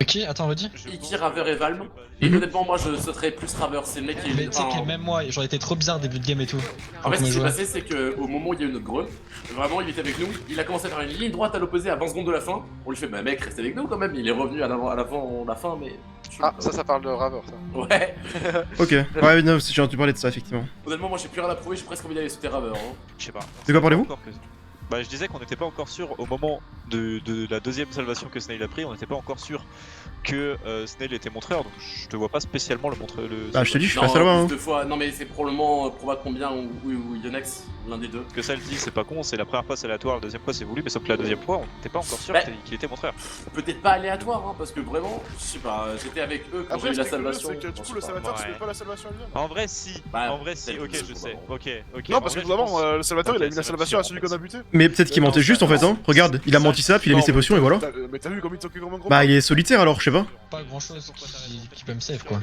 Qui? Attends, redis. Iki, Raver et Valm. Et honnêtement, moi je sauterais plus Raver, c'est le mec qui est. Mais tu sais que même moi, j'aurais été trop bizarre début de game et tout. En fait, ce qui s'est passé, c'est qu'au moment où il y a eu notre greu, vraiment il était avec nous, il a commencé à faire une ligne droite à l'opposé à 20 secondes de la fin. On lui fait, bah mec, reste avec nous quand même, il est revenu à la fin, mais. Ah, ça parle de Raver, ça. Ouais. Ok. Ouais, non, j'ai entendu parler de ça, effectivement. Honnêtement, moi j'ai plus rien à prouver, j'ai presque envie d'aller sauter Raver. Hein. Je sais pas. De quoi parlez-vous? Bah, je disais qu'on n'était pas encore sûr au moment de la 2ème salvation que Snail a pris, on n'était pas encore sûr que Snail était montreur, donc je te vois pas spécialement le montreur. Bah, je te dis, je suis Non, pas Salva, hein. plus de fois. Non, mais c'est probablement Proba combien ou Yonex, l'un des deux. Ce que ça le dit, c'est pas con, c'est la première fois c'est aléatoire, la 2ème fois c'est voulu, mais sauf que la 2ème fois on n'était pas encore sûr Bah, qu'il était montreur. Peut-être pas aléatoire, hein, parce que vraiment, je sais pas, j'étais avec eux quand j'ai eu la salvation. C'est que du coup, le Salvateur, tu fais pas la salvation elle-même. En vrai, si. Bah, en vrai, si. Ok, je sais. Ok. Non, parce que tout d'abord, le Salvateur, il a mis la c'est salvation à sûr, celui en fait. qu'on a buté. Mais peut-être qu'il mentait juste en fait, hein. Regarde, il a menti ça, puis il a mis ses potions et voilà. Mais t'as vu comme il toque comme un gros. Bah, il est solitaire alors, je sais pas. Pas grand chose qui peut me save quoi.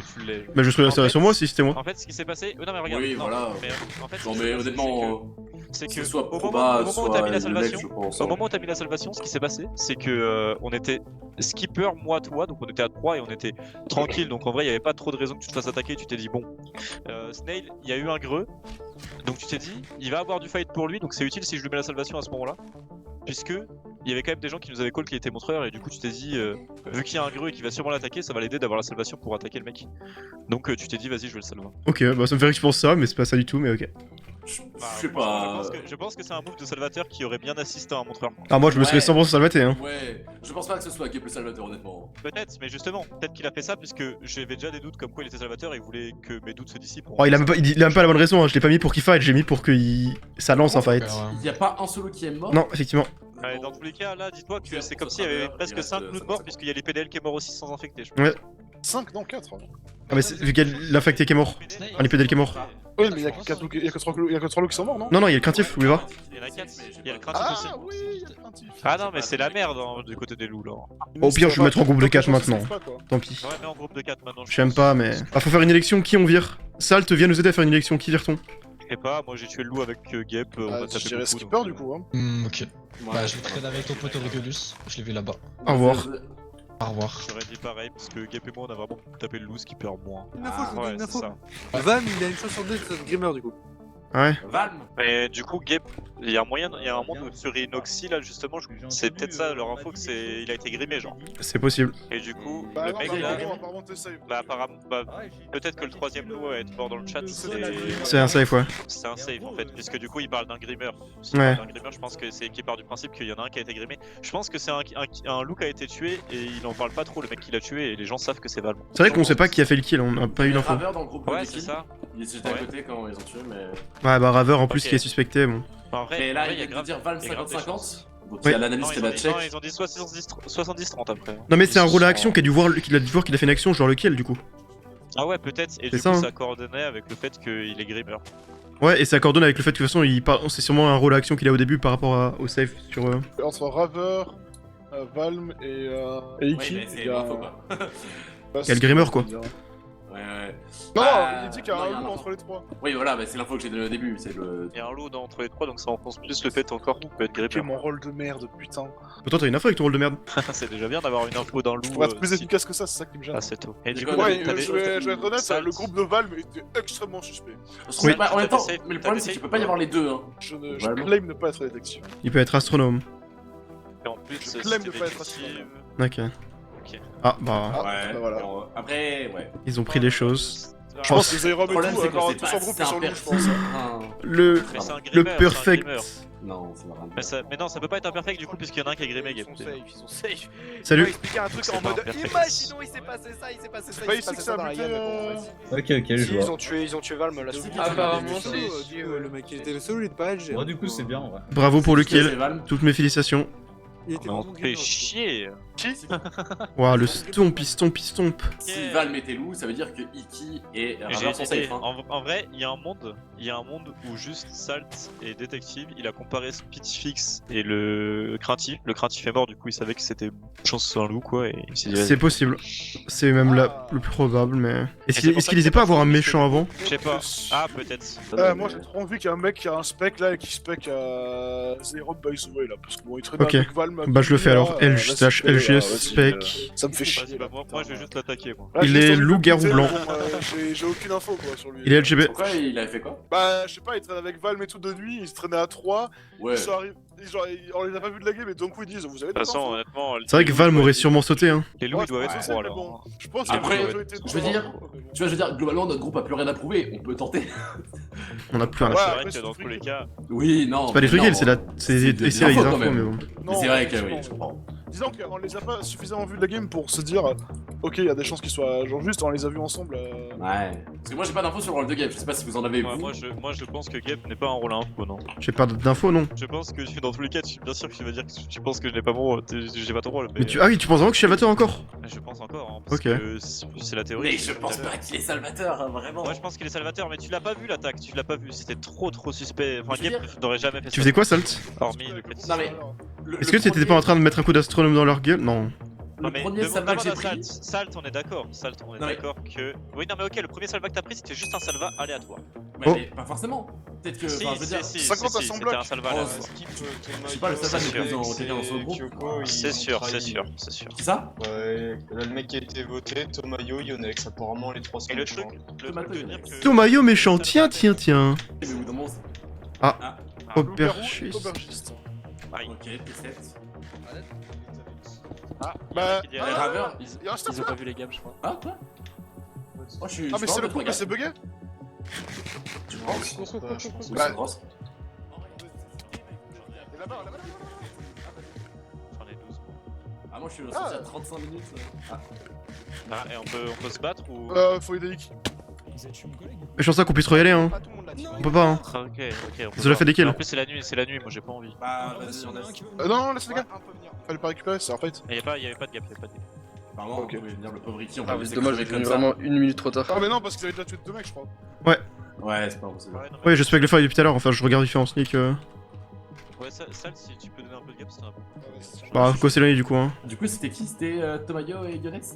Bah, je serais sur moi si c'était moi. En fait, ce qui s'est passé. Non, mais regarde. Oui, non, voilà. Mais, en fait, Non, ce qui mais s'est passé, honnêtement. c'est que c'est que soit au Proba, moment où t'as mis la soit Yonex, salvation, je pense, au hein. moment où t'as mis la salvation, ce qui s'est passé, c'est que on était skipper, moi, toi, donc on était à 3 et on était tranquille, donc en vrai il y avait pas trop de raison que tu te fasses attaquer, tu t'es dit bon, Snail, il y a eu un greu, donc tu t'es dit, il va avoir du fight pour lui, donc c'est utile si je lui mets la salvation à ce moment-là, puisque il y avait quand même des gens qui nous avaient call qui étaient montreurs et du coup tu t'es dit, vu qu'il y a un greu et qu'il va sûrement l'attaquer, ça va l'aider d'avoir la salvation pour attaquer le mec. Donc tu t'es dit vas-y je vais le salver. Ok, bah ça me fait rire que je pense ça, mais c'est pas ça du tout, mais ok. Je sais pas. Je pense que c'est un move de salvateur qui aurait bien assisté à un montreur. Ah, moi je me serais 100% salvaté, hein. Ouais, je pense pas que ce soit Gep le salvateur, honnêtement. Peut-être, mais justement, peut-être qu'il a fait ça puisque j'avais déjà des doutes comme quoi il était salvateur et il voulait que mes doutes se dissipent. Oh, il a même pas la bonne raison, hein. Je l'ai pas mis pour qu'il fight, j'ai mis pour qu'il ça lance en fight. Il y a pas un solo qui est mort. Non, effectivement. Ouais, dans tous les cas, là, dis-toi que c'est comme s'il y avait presque 5 loups de mort puisqu'il y a les PDL qui est mort aussi sans infecter. Je pense. Ouais. 5 non 4. Ah, mais vu qu'il y a l'infecté qui est mort. Un IPDL qui est mort. Oui, mais il y a que 3 loups qui sont morts, non? Non, non, il y a le craintif, vous voulez voir? Il y en a 4, il y a le craintif aussi. Ah oui, il y a le craintif. Ah non, mais c'est la merde hein, du côté des loups là. Au pire, je vais mettre en groupe de 4 maintenant. Tant pis. Ouais, mais en groupe de 4 maintenant. J'aime pas, mais. Ah, faut faire une élection, qui on vire? Salt, viens nous aider à faire une élection, qui vire-t-on? Je sais pas, moi j'ai tué le loup avec Gep, on a tapé Je dirais beaucoup, skipper donc, du coup. Hein. Ok. Bah, je vais traîner avec ton pote Regulus. Je l'ai vu là-bas. Au revoir. Au revoir. J'aurais dit pareil parce que Gep et moi on a vraiment tapé le loup, skipper moins. Une info, je vous donne une c'est info. ça. Van, il a une chance sur deux sur Grimmer du coup. Ouais. Valm. Mais du coup, Gep, il y a un moyen, il y a un monde sur Inoxy là justement, c'est peut-être ça leur info que c'est, il a été grimé genre. C'est possible. Et du coup, Bah, le non, mec bah, là, apparemment t'es safe. bah apparemment, bah peut-être que le troisième loup va être mort dans le chat, C'est un safe, ouais. c'est un save en fait, puisque du coup il parle d'un grimmer. Ouais. Un grimmer, je pense que c'est qui part du principe qu'il y en a un qui a été grimé. Je pense que c'est un loup qui a été tué et il en parle pas trop le mec qui l'a tué et les gens savent que c'est Valm. C'est vrai qu'on sait pas qui a fait le kill, on a pas eu l'info. Raver dans le groupe Ouais, de c'est kill. ça. Il était à côté quand ils ont tué, mais. Ouais, bah Raver en plus Ok. qui est suspecté, bon. En vrai, Et là, en vrai, il vient de dire Valm il y a grave des 50-50. chances. Donc Ouais. il y a l'analyse qui Non, va ils check. ont dit 70-30 après. Non, mais c'est un rôle à Ils action sont- qu'il a dû voir qu'il a fait une action, genre lequel du coup. Ah ouais, peut-être, et C'est du ça, coup hein. ça coordonnait avec le fait qu'il est grimmer. Ouais, et ça coordonne avec le fait que de toute façon, c'est sûrement un rôle à action qu'il a au début par rapport au save sur. Entre Raver, Valm et Iki. Ouais, mais c'est l'info quoi. Il y a le Grimmer, quoi. Ouais, ouais. Non, Bah, il dit qu'il y a non, un il y a loup un entre les trois. Oui, voilà, bah, c'est l'info que j'ai donnée au début. C'est le. Il y a un loup entre les trois, donc ça enfonce plus le fait encore qu'il peut être Quel grimmer. mon rôle de merde, putain. Pourtant, t'as une info avec ton rôle de merde. C'est déjà bien d'avoir une info d'un loup. Faut être plus si- efficace que ça, c'est ça qui me gêne. assez tôt. Et du Ouais, coup, Ouais, t'as des- je vais être honnête, Salt. le groupe de Valm était extrêmement suspect. Oui. Bah, en même temps, T'as des mais le saves, problème c'est qu'il peut pas y avoir les deux. Hein. Je Vraiment. claim ne pas être détective. Il peut être astronome. Et en plus, si claim t'es de pas être détective- Ok. Ok. Ah, bah. Ouais, bah voilà. bon, après, ouais. Ils ont pris les choses. Je pense que les aéromes Le et problème tout, c'est qu'on encore sait tous pas en si groupe c'est et sur un le loup, je pense. hein. Le. Mais c'est un Le grimmer, c'est un perfect. grimmer. Non, c'est pas grave. Mais non, ça peut pas être un perfect du coup, puisqu'il y en a un qui est grimé. Ils sont safe, ils sont safe. Salut. On va expliquer un truc C'est en pas mode un perfect. imaginons il s'est passé ça, il s'est passé ça, pas il ici s'est que passé ça ça a dans la buté, game. mais Ok, je Si, vois. ils ont tué Valm là. Apparemment, Solo, c'est- du coup, le mec il était le solo, il était pas LG. Bon, du coup, c'est bien en vrai. Bravo pour le C'est kill. Valm. Toutes mes félicitations. Il était On vraiment te fait Grimmer. chier. Waouh, le stomp, il stomp, il stomp. Si Valm était loup, ça veut dire que Iki et J'ai Raver sont safe. Hein. en vrai, il y a un monde où juste Salt est détective, il a comparé Speedfix et le craintif. Le craintif est mort, du coup il savait que c'était chance que ce soit un loup quoi, et il s'est dit C'est vas-y. possible. C'est même le plus probable, mais. Est-ce Et c'est pour ça qu'il que n'hésitait pas à avoir un méchant avant? Je sais pas. Ah peut-être. Moi j'ai trop envie qu'il y ait un mec qui a un spec là et qui spec à Zero by the way là, parce que bon, il traîne Ok. avec Valm. Bah, je le fais alors. Là, LG slash vas-y, LGS vas-y, spec. Ça me fait Vas-y, chier. bah, moi je vais juste l'attaquer moi. Là, Il j'ai est juste envie de loup-garou buter, blanc. bon, j'ai aucune info quoi sur lui. Il est LGB. Pourquoi il avait fait quoi? Bah, je sais pas, il traîne avec Valm et tout de nuit, il se traînait à 3. Ouais. Ils sont arrivés, genre, on les a pas vus de la game et donc ils disent vous avez De des toute façon, infos honnêtement. C'est vrai que Valm aurait sûrement sauté, hein. Les loups Ouais, ils doivent je être pense trois que c'est, mais alors. bon, je pense Après, qu'il y a une majorité de je veux dire, tu vois, je veux dire, globalement, notre groupe a plus rien à prouver, on peut tenter. On a plus un. Ouais, C'est après, vrai c'est que dans tout tous les free. cas. Oui, non. C'est pas des trucs, non, c'est la. C'est des essayer avec des infos, quand infos, mais même. bon. Mais c'est vrai que oui, effectivement. je comprends. Disons qu'on les a pas suffisamment vus de la game pour se dire ok, il y a des chances qu'ils soient genre juste, on les a vus ensemble. Ouais. Parce que moi j'ai pas d'infos sur le rôle de Gep, je sais pas si vous en avez Ouais, vous. moi je pense que Gep n'est pas un rôle à info, non. J'ai pas d'infos, non. Je pense que dans tous les cas, bien sûr que tu vas dire que tu penses que je n'ai pas mon rôle, j'ai pas ton rôle. Mais tu. Ah oui, tu penses vraiment que je suis Salvatore encore? Je pense encore, hein, parce Ok. que c'est la théorie. Mais je pense pas qu'il est salvateur, hein, vraiment. Moi je pense qu'il est salvateur, mais tu l'as pas vu l'attaque, tu l'as pas vu, c'était trop suspect. Enfin, Je veux Gep n'aurait jamais fait ça. Tu faisais quoi, Salt? Hormis le petit. Non mais. Est-ce que t'étais pas en train de mettre un coup d'astronome dans leur gueule? Non. Le premier salva que j'ai pris. Salt, on est d'accord. Salt, on est Non, mais- d'accord que. Oui, non, mais ok, le premier salva que t'as pris c'était juste un salva aléatoire. Mais, mais pas forcément. Peut-être que. Si, enfin, je veux dire, 50 à 100 c'était blocs. un salval. Je sais pas, le salval C'est est sûr. quelqu'un dans son groupe. C'est sûr, c'est sûr, c'est sûr. C'est ça? Ouais, là, le mec qui a été voté, Tomayo, Yonex, apparemment les trois sont Et le méchants. truc de dire que... Tomayo méchant, tiens. Mais où dans mon. Ah. Aubergiste. Ok, P7. Ah, Bah, il y Ah, a Graveur, il reste un Ils ont peu. pas vu les games, je crois. Ah, quoi? Oh, je suis. Ah, mais c'est le coup, mais c'est bugué. Tu penses? Bah, grosse. Et là-bas, là-bas. J'en ai 12. Ah, moi je suis ressorti à 35 minutes. Ah, et on peut se battre ou... Faut aider Nick. Je pense qu'on puisse y-aller, hein. On peut pas, hein. Ah, ok, on peut Ils ont la pas. fait des kills. Mais en plus c'est la nuit, moi j'ai pas envie. Bah, vas-y, on a. Non, laisse les gars. Fallait pas récupérer, c'est un fight. Il y avait pas de gap, Apparemment, on pouvait venir le pauvre Ricky, on Ah, va mais laisser c'est dommage, crever j'ai venu comme ça. vraiment 1 minute trop tard. Ah, mais non, parce qu'ils avaient déjà tué 2 mecs, je crois. Ouais, c'est pas possible. Ouais, je spec le fight depuis tout à l'heure, enfin je regarde différents sneaks. Ouais, ça, si tu peux donner un peu de gap, c'est un peu. Bah, faut s'éloigner du coup, hein. Du coup, c'était qui? C'était Tomayo et Yonex?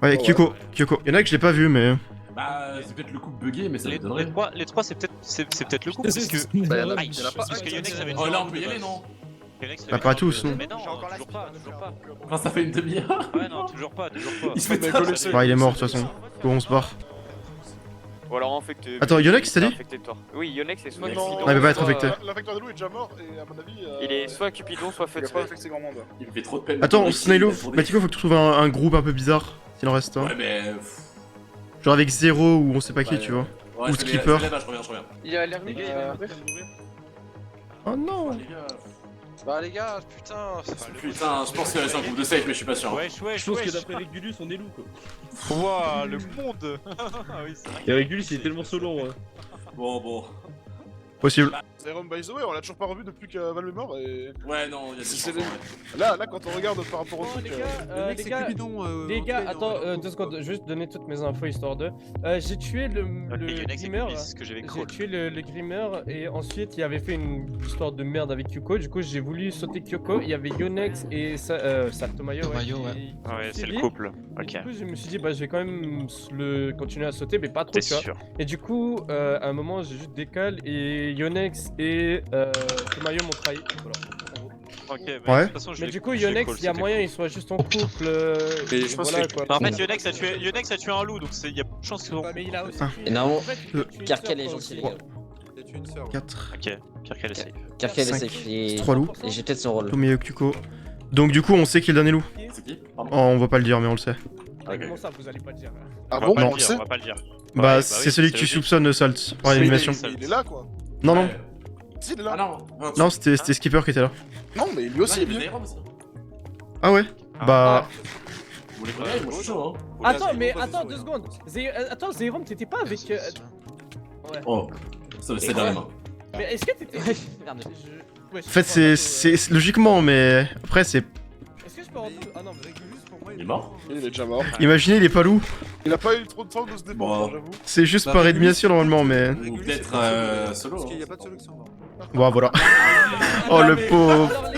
Ouais, Kyoko. Y'en a que je l'ai pas vu, mais. Bah, c'est peut-être le coup bugué, mais ça me donnerait. Les trois c'est peut-être le coup, parce que... Bah, y'en a Parce que Yonex avait... Oh là, on peut y aller, non? Bah, pas tous, non. Mais non, toujours pas. Enfin, ça fait une demi-heure. Ouais, non, toujours pas. Il se fait Mais taper. connaissez. Bah, il est mort de toute façon. Go, on se barre. Ou alors infecté. Attends, Yonex, t'as dit? Infecté de tort. Oui, Yonex est soit Non, Cupidon, Ah, il peut pas être soit- infecté. L'infecteur de loup est déjà mort, et à mon avis. Il est soit Cupidon, soit Il a Feu pas infecté grand monde. Il me fait trop de peine. Attends, Snailo, Matiko, faut que tu trouves un groupe un peu bizarre, s'il en reste un. Ouais, mais. Genre avec Zero ou on sait pas qui, Ouais, tu vois. Ouais, Ou je Skipper. je reviens. Il y a l'ermite. Oh non. Les gars. Bah les gars, putain. Putain, je pense que c'est un groupe de safe, mais je suis pas sûr. Wesh. Je pense que d'après Régulus, on est loup quoi. Wouah, le monde. Ah oui, c'est vrai. Et Régulus, il est tellement solo. Bon. Possible. Zérom, by the way, on l'a toujours pas revu depuis que Valve est mort, et. Ouais, non, il y a des C'est chances, ouais. Là, quand on regarde par rapport au Oh, truc. les gars, attends, 2 secondes, juste donner toutes mes infos histoire de. J'ai tué le Yonex et Grimmer. Kulis, c'est ce que j'avais J'ai crawl. tué le Grimmer et ensuite il avait fait une histoire de merde avec Kyoko. Du coup, j'ai voulu sauter Kyoko. Il y avait Yonex et Tomayo. Tomayo, ouais. Ouais, c'est le suivi. couple. Et Ok. du coup, je me suis dit, bah, je vais quand même continuer à sauter, mais pas trop, T'es tu vois. sûr. Et du coup, à un moment, j'ai juste décalé et Yonex et Tomayo m'ont trahi. Voilà. Ok, mais Ouais. de toute façon, je Mais l'ai- du coup, je l'ai Yonex, call, il y a c'était moyen, cool. ils soient juste en couple. Mais je pense voilà, que- quoi. Bah, en fait, Yonex a tué un loup, donc il y a peu de chances qu'ils Mais il a aussi. Ah. tué- Et normalement, en fait, il a tué une Karkel sœur, est quoi, gentil, les aussi. gars. Il a tué une sœur. 4. Ok, Kirkel est safe. Karkel est Cinq. safe. Et 3 loups. et j'ai peut-être son rôle. Tomayo, Kyoko. Donc du coup, on sait qui est le dernier loup. C'est qui? Oh, on va pas le dire, mais on le sait. Comment ça, vous allez pas le dire? Ah On va bon, pas on le le dire, sait. on va pas le dire. Bah, oui, c'est celui que tu logique. soupçonnes, Salt, par Mais l'élimination. il est là, quoi. Non, non. Ouais. Si, il est Ah là. non. Non, c'était Skipper qui était là. Non, mais lui aussi, il il y est avait bien. Zairom aussi. Ah ouais. Bah. Vous les connaissez, moi je suis chaud, hein. Attends, mais attends 2 secondes. Attends, Zérom, t'étais pas avec. Ouais. Oh, ça c'est dernier main. Mais est-ce que t'étais. Merde. Ouais, En fait, c'est logiquement, mais après, c'est. Est-ce que je peux rentrer? Ah non, mais Régulus pour moi Il est mort? Il est déjà mort. Imaginez, il est pas loup. Il a pas eu trop de temps de se défendre, Bon. j'avoue. C'est juste Bah, par Régulus, élimination normalement, mais. Ou peut-être solo. Parce qu'il n'y a pas de solo qui sont morts. Bon, voilà. Oh le pauvre. Alors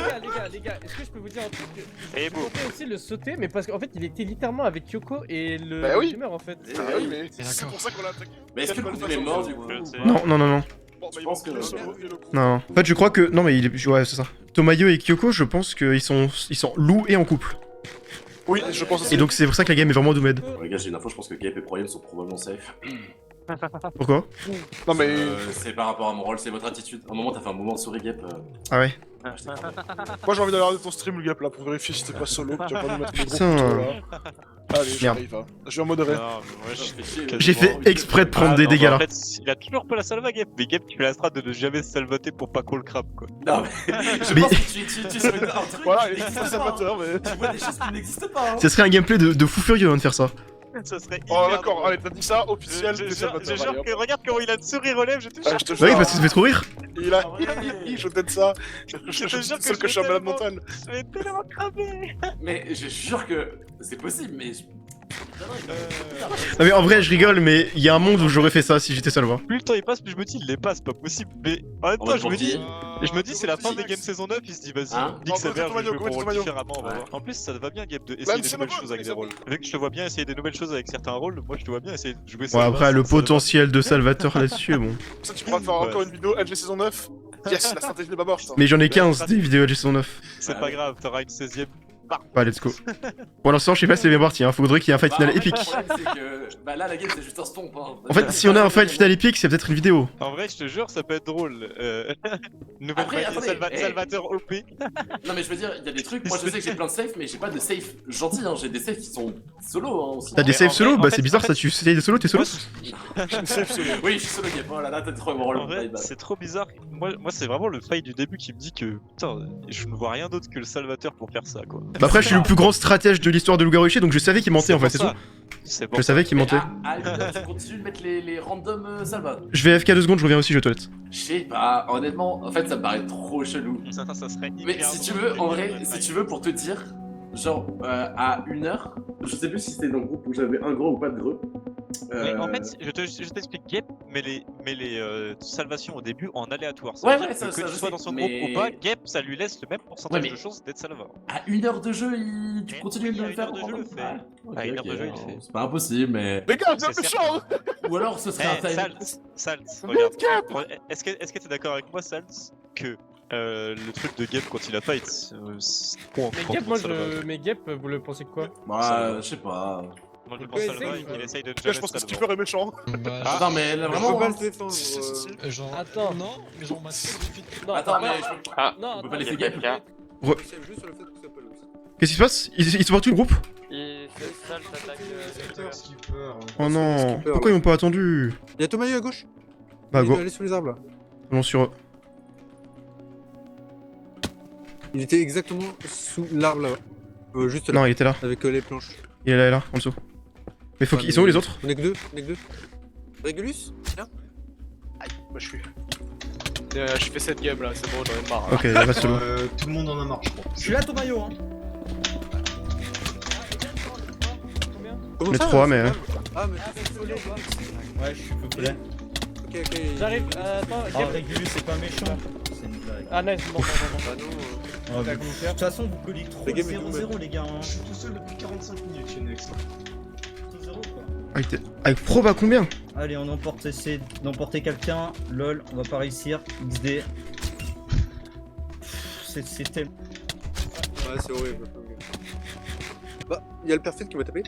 les gars, est-ce que je peux vous dire un truc? Et Je comptais aussi le sauter, mais parce qu'en fait il était littéralement avec Kyoko et le Bah oui. Gamer en fait. Ah oui, mais c'est pour ça qu'on l'a attaqué. Mais est-ce que le couple est mort du coup? Non, non, non, non. Bon, bah, Je il pense manque que- le solo et le coup. Non. En fait, je crois que. Non, mais il est. Ouais, c'est ça. Tomayo et Kyoko, je pense qu'ils sont loups et en couple. Oui, je pense aussi. Et donc, c'est pour ça que la game est vraiment doomed. Les gars, j'ai une info, je pense que Gabe et Proyem sont probablement safe. Pourquoi? Non, mais. C'est par rapport à mon rôle, c'est votre attitude. À un moment, t'as fait un moment de souris, Gabe. Ah ouais. Moi j'ai envie d'aller regarder ton stream, le gap là, pour vérifier si t'es pas solo. Tu vas pas nous mettre des gros Putain. couteaux là. Allez, j'arrive. Hein. Je vais en modéré. Non, mais moi, je J'ai fait exprès de prendre des dégâts là. En fait, il a toujours pas la salva, Gap. Mais Gap, tu fais la strat de ne jamais se salvater pour pas call crab, quoi. Non, mais je Mais- pense que tu es sur un truc Voilà, qui il est n'existe pas. salvateur, mais. Tu vois des choses qui n'existent pas. Hein. Ce serait un gameplay de fou furieux hein, de faire ça. Ça serait Oh hyper d'accord, drôle. allez, t'as dit ça, officiel, Je t'es jure salvateur. que allez, hop. regarde comment il a de souris relève, je te Ah, jure. je te Bah oui, jure. parce que ça fait trop rire. Il a. Ah, Je t'aide ça. Je te suis jure seul que que je suis un je malade vais mental. Je vais tellement cramer. Mais je jure que c'est possible, mais Non mais en vrai je rigole mais il y a un monde où j'aurais fait ça si j'étais Salva. Plus le temps il passe, plus je me dis, il l'est pas, c'est pas possible. Mais en même temps, je me dis, c'est la fin des games saison 9, il se dit, vas-y, nique sa mère, je vais jouer mon rôle différemment, on va voir. En plus, ça te va bien, Gab, d'essayer des nouvelles choses avec des rôles. Vu que je te vois bien essayer des nouvelles choses avec certains rôles, moi je te vois bien essayer de jouer ça. Ouais après le potentiel de Salvatore là-dessus bon. Ça, tu pourras te faire encore une vidéo LG saison 9. Yes, la stratégie n'est pas morte. Mais j'en ai 15 des vidéos de saison 9. C'est pas grave, t'auras une 16ème. Bah let's go. Pour l'instant je sais pas si c'est bien parti, hein. Faudrait qu'il y ait un fight final épique. Bah là la game c'est juste un stomp hein. En fait si on a un fight final épique c'est peut-être une vidéo. En vrai je te jure ça peut être drôle. Nouvelle Salvatore OP. Non mais je veux dire, il y a des trucs, moi je sais que j'ai plein de safe mais j'ai pas de safe gentil hein, j'ai des safe qui sont solo hein aussi. T'as des safe solo? Bah c'est bizarre ça, tu essayes des solos, t'es solo? Oui je suis solo game, oh là là t'as trop mon rôle. En vrai c'est trop bizarre, moi c'est vraiment le fight du début qui me dit que putain je ne vois rien d'autre que le Salvatore pour faire ça quoi. Bah après je suis le plus grand stratège de l'histoire de Loup-Garou donc je savais qu'il mentait en fait, c'est tout. Je savais qu'il mentait. Tu continues de mettre les random salva. Je vais FK 2 secondes, je reviens aussi, je vais aux toilettes. Je sais pas, honnêtement, en fait ça me paraît trop chelou. Ça serait mais si tu veux, en vrai, si tu veux pour te dire, genre à 1h, je sais plus si c'était dans le groupe où j'avais un gros ou pas de gros. Mais en fait, je t'explique Gep, mais les salvations au début en aléatoire. Ouais, ça, que tu sois dans son groupe ou pas, Gep ça lui laisse le même pourcentage de chances d'être salva. À 1h de jeu, tu continues de le faire. À 1h de jeu, il le fait. C'est pas impossible, mais. Les gars, c'est méchant! Ou alors ce serait un time. Salt, regarde. Est-ce que t'es d'accord avec moi, Salt, que le truc de Gep quand il a fight, c'est trop Mais Gep, vous le pensez quoi? Bah, je sais pas. Moi je pense Salva, il essaye de Je pense que Skipper est méchant. Attends, mais là vraiment. On peut pas se défendre. Genre. Attends. Non, mais genre, ma non, attends, mais. Non, on peut pas laisser Gep. Qu'est-ce qui se passe? Ils sont partis le groupe? Oh non, pourquoi ils m'ont pas attendu? Y'a Tomayo à gauche. Bah go. Aller sous les arbres là. Allons sur eux. Il était exactement sous l'arbre là-bas. Juste là. Non, il était là. Avec les planches. Il est là, en dessous. Mais faut qu'ils sont où les autres? On est que deux, Régulus? Viens. Aïe, bah je suis. Je fais cette game là, c'est bon, j'en ai marre. Ok, reste là. Tout le monde en a marre, je crois. Je suis là, Tomayo, hein. Mais 3, mais. Ah, mais tu fais Ouais, je suis populaire. Ok. J'arrive, attends, Ah, Régulus, c'est pas méchant. C'est une blague. Ah, nice, bon. De toute façon, vous collez trop 0-0, les gars. Je suis tout seul depuis 45 minutes chez Next. 0 quoi. Avec probe à combien? Allez, on emporte, essaie d'emporter quelqu'un. Lol, on va pas réussir. XD. C'est tellement. Ouais, c'est horrible. Bah, y'a le perfide qui m'a tapé.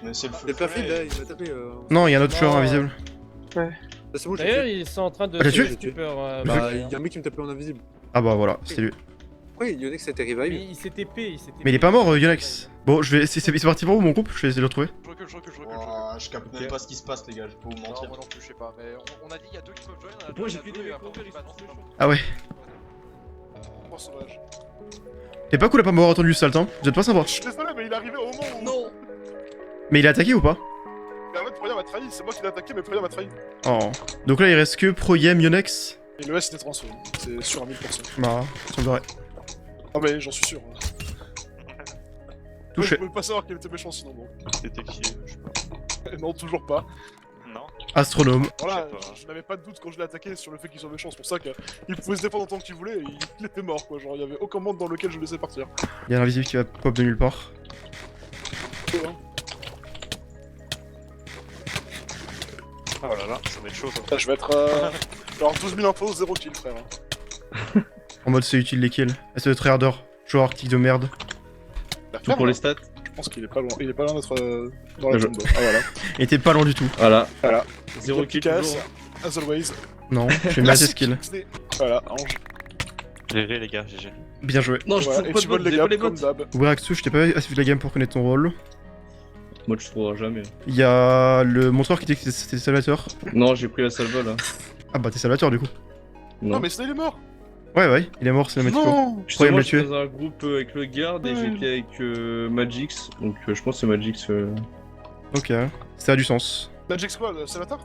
Mais c'est le Le perfide là, il m'a tapé. Non, il y a un autre joueur invisible. Ouais. Bah, c'est bon, D'ailleurs, ils sont en train de. Ah, t'as tué? Bah, y'a un mec qui me tapait en invisible. Ah bah voilà, c'était lui. Ouais, Yonex a été revive. Mais il s'est TP, Mais il est pas mort, Yonex. Bon, je vais. C'est parti pour où mon groupe? Je vais essayer de le retrouver. Je capte même pas ce qui se passe, les gars, je peux vous mentir. Moi non plus, je sais pas, mais on a dit il y a deux qui peuvent joindre. Moi j'ai plus de Ah ouais. Oh, sauvage. T'es pas cool à pas m'avoir attendu Salt, hein? Vous êtes pas sympa. Je suis désolé, mais il est arrivé au moment où. Non! Mais il a attaqué ou pas? Mais en fait, Proyam m'a trahi, c'est moi qui l'ai attaqué, mais Proyam m'a trahi. Oh. Donc là, il reste que Proyem, Yonex. Et le S était transféré, c'est sûr à 1000%. Bah, semblerait. Ah, mais j'en suis sûr. Touché. Je pouvais pas savoir qu'il était méchant sinon, donc. C'était qui? Je sais pas. Non, toujours pas. Non. Astronome. Voilà, je n'avais pas de doute quand je l'ai attaqué sur le fait qu'il soit méchant, c'est pour ça qu'il pouvait se défendre autant qu'il voulait et il était mort quoi, genre il y avait aucun monde dans lequel je le laissais partir. Il y a l'invisible qui va pop de nulle part. Oh là là, ça va être chaud ça. Là, je vais être. Alors 12 000 infos, 0 kill frère. En mode c'est utile les kills. Et c'est le trader. Joueur arctique de merde. Tout pour les stats. Je pense qu'il est pas loin, d'être dans la combo. Ah voilà. Il était pas loin du tout. Voilà. 0 kill toujours. As always. Non, j'ai mis assez skill. Voilà, Ange. GG les gars, GG. Bien joué. Non, je trouve pas de votes, les gars, comme d'hab. Weraxu, je t'ai pas assez vu la game pour connaître ton rôle. Moi je trouverai jamais. Il y a le montreur qui dit que c'était Salvatore. Non, j'ai pris la salva là. Ah bah t'es Salvatore du coup. Non, mais Snell est mort. Ouais, il est mort, c'est la météo. Non. Pourquoi il me l'a tué? J'étais dans un groupe avec le garde et j'étais avec Magix, donc je pense que c'est Magix. Ok, ça a du sens. Magic Squad, Salvatore?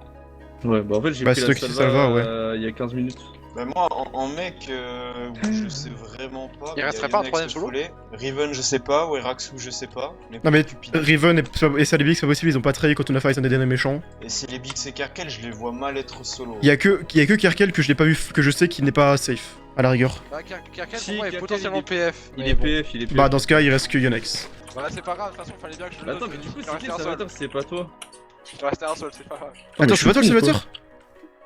Ouais, bah en fait j'ai Bah, pris c'est la toi qui salva salva, ouais. il y a 15 minutes. Bah moi, en mec, je sais vraiment pas. Il y a resterait pas un Yonex troisième de solo Follet. Riven, je sais pas, ou Eraxu, je sais pas. Non mais Riven et Salibix, c'est pas possible, ils ont pas trahi quand on a fait un des derniers méchants. Et c'est les Bix et Kerkel, je les vois mal être solo. Y'a que Kerkel que je l'ai pas vu, que je sais qu'il n'est pas safe, à la rigueur. Bah, Kerkel Si, pour moi est Kerkel, potentiellement PF. Il est PF, il est PF. Bah dans ce cas, il reste que Yonex. Bah, c'est pas grave, de toute façon, fallait bien que je le Attends, note, mais du coup, il c'est restait qui un le seul. Salvator? C'est pas toi. Il restait un seul, c'est pas grave. Attends, c'est pas toi le Salvateur?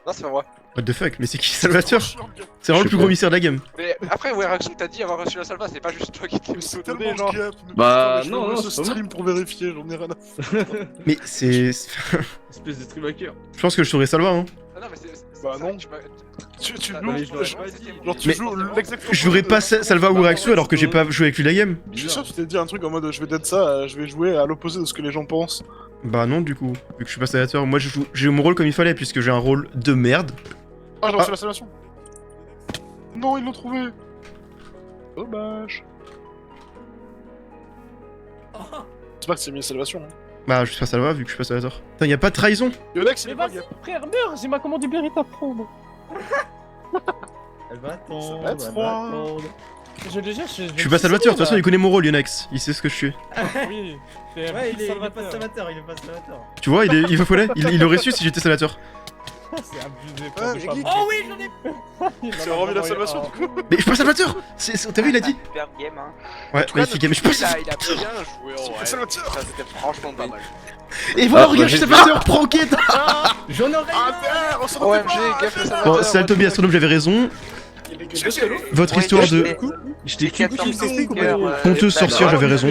Non, c'est pas moi. What the fuck, mais c'est qui Salvateur? C'est vraiment le plus gros mystère de la game. Mais après, Weraxu t'as dit avoir reçu la salva, c'est pas juste toi qui t'es C'est donné, tellement genre. gap, Bah, je non, vais non, ce c'est pas stream pour vérifier, j'en ai rien à foutre. Mais c'est... Espèce de stream hacker. Je pense que je saurais Salva, hein. Ah non, mais c'est. Bah non. Tu Tu bah, joues, mais je l'aurais genre pas dit. tu Mais joues l'exact je jouerais pas Salva ou Eraxu alors que j'ai pas joué avec lui la game. Je suis sûr que tu t'es dit un truc en mode je vais d'être ça, je vais jouer à l'opposé de ce que les gens pensent. Bah non du coup, vu que je suis pas Salvateur, moi j'ai mon rôle comme il fallait puisque j'ai un rôle de merde. Ah, j'ai reçu la salvation. Non, ils l'ont trouvé. Dommage. C'est pas que c'est mis salvation. Hein. Bah je suis pas Salva vu que je suis pas Salvateur. Putain, y'a pas de trahison. Yonex, il Mais est pas vas-y, gap. frère, meurs, j'ai ma commande du Berit à prendre. Elle va attendre, Ça va être elle va froid. attendre. Je le jure, Je suis pas Salvateur, de toute façon il connaît mon rôle Yonex, il sait ce que je suis. Oui, Ouais, il est pas salvateur, il est pas salvateur. Tu vois, il va follet, il l'aurait su si j'étais Salvateur. C'est abusé. Ah, pour Guigui. Oh oui, j'en ai. C'est remis la salvation du coup. Mais je suis pas Salvateur. T'as vu il a dit. Superbe game, hein. Ouais, magnifique game, mais je suis pas Salvateur. Il a bien joué en vrai. salvateur. Ça c'était franchement pas mal. Et voilà, regarde, je suis Salvateur, prends enquête. J'en aurais Ah, on s'en OMG, gaffe le Bon, salvateur. c'est Altobi Astronome, j'avais raison. Votre histoire de Je t'ai Quatre kické. Honteuse sorcière, j'avais raison.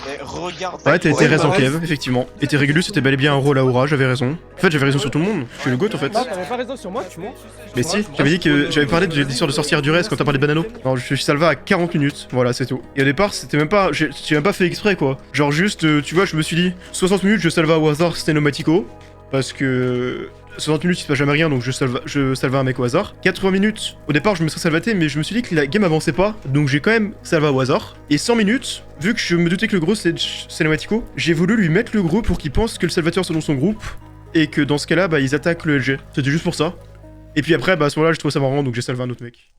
Mais regarde. Ouais, t'as été raison, Kev, effectivement. Et t'es Régulus, c'était bel et bien un rôle à aura, j'avais raison. En fait, j'avais raison sur tout le monde. Je suis le goat en fait. Non, t'avais pas raison sur moi, tu mens. Mais si, j'avais dit que j'avais parlé de l'histoire de sorcière du reste quand t'as parlé de Banano. Alors, je suis Salva à 40 minutes, voilà, c'est tout. Et au départ, c'était même pas. J'ai même pas fait exprès quoi. Genre, juste, tu vois, je me suis dit 60 minutes, je salva au hasard Stenomatico. Parce que 60 minutes il se passe jamais rien donc je salva un mec au hasard. 80 minutes, au départ je me serais salvaté mais je me suis dit que la game avançait pas donc j'ai quand même salva au hasard. Et 100 minutes, vu que je me doutais que le gros c'est Cinematico, j'ai voulu lui mettre le gros pour qu'il pense que le salvateur c'est dans son groupe et que dans ce cas là bah ils attaquent le LG. C'était juste pour ça. Et puis après bah à ce moment là j'ai trouvé ça marrant donc j'ai salvé un autre mec.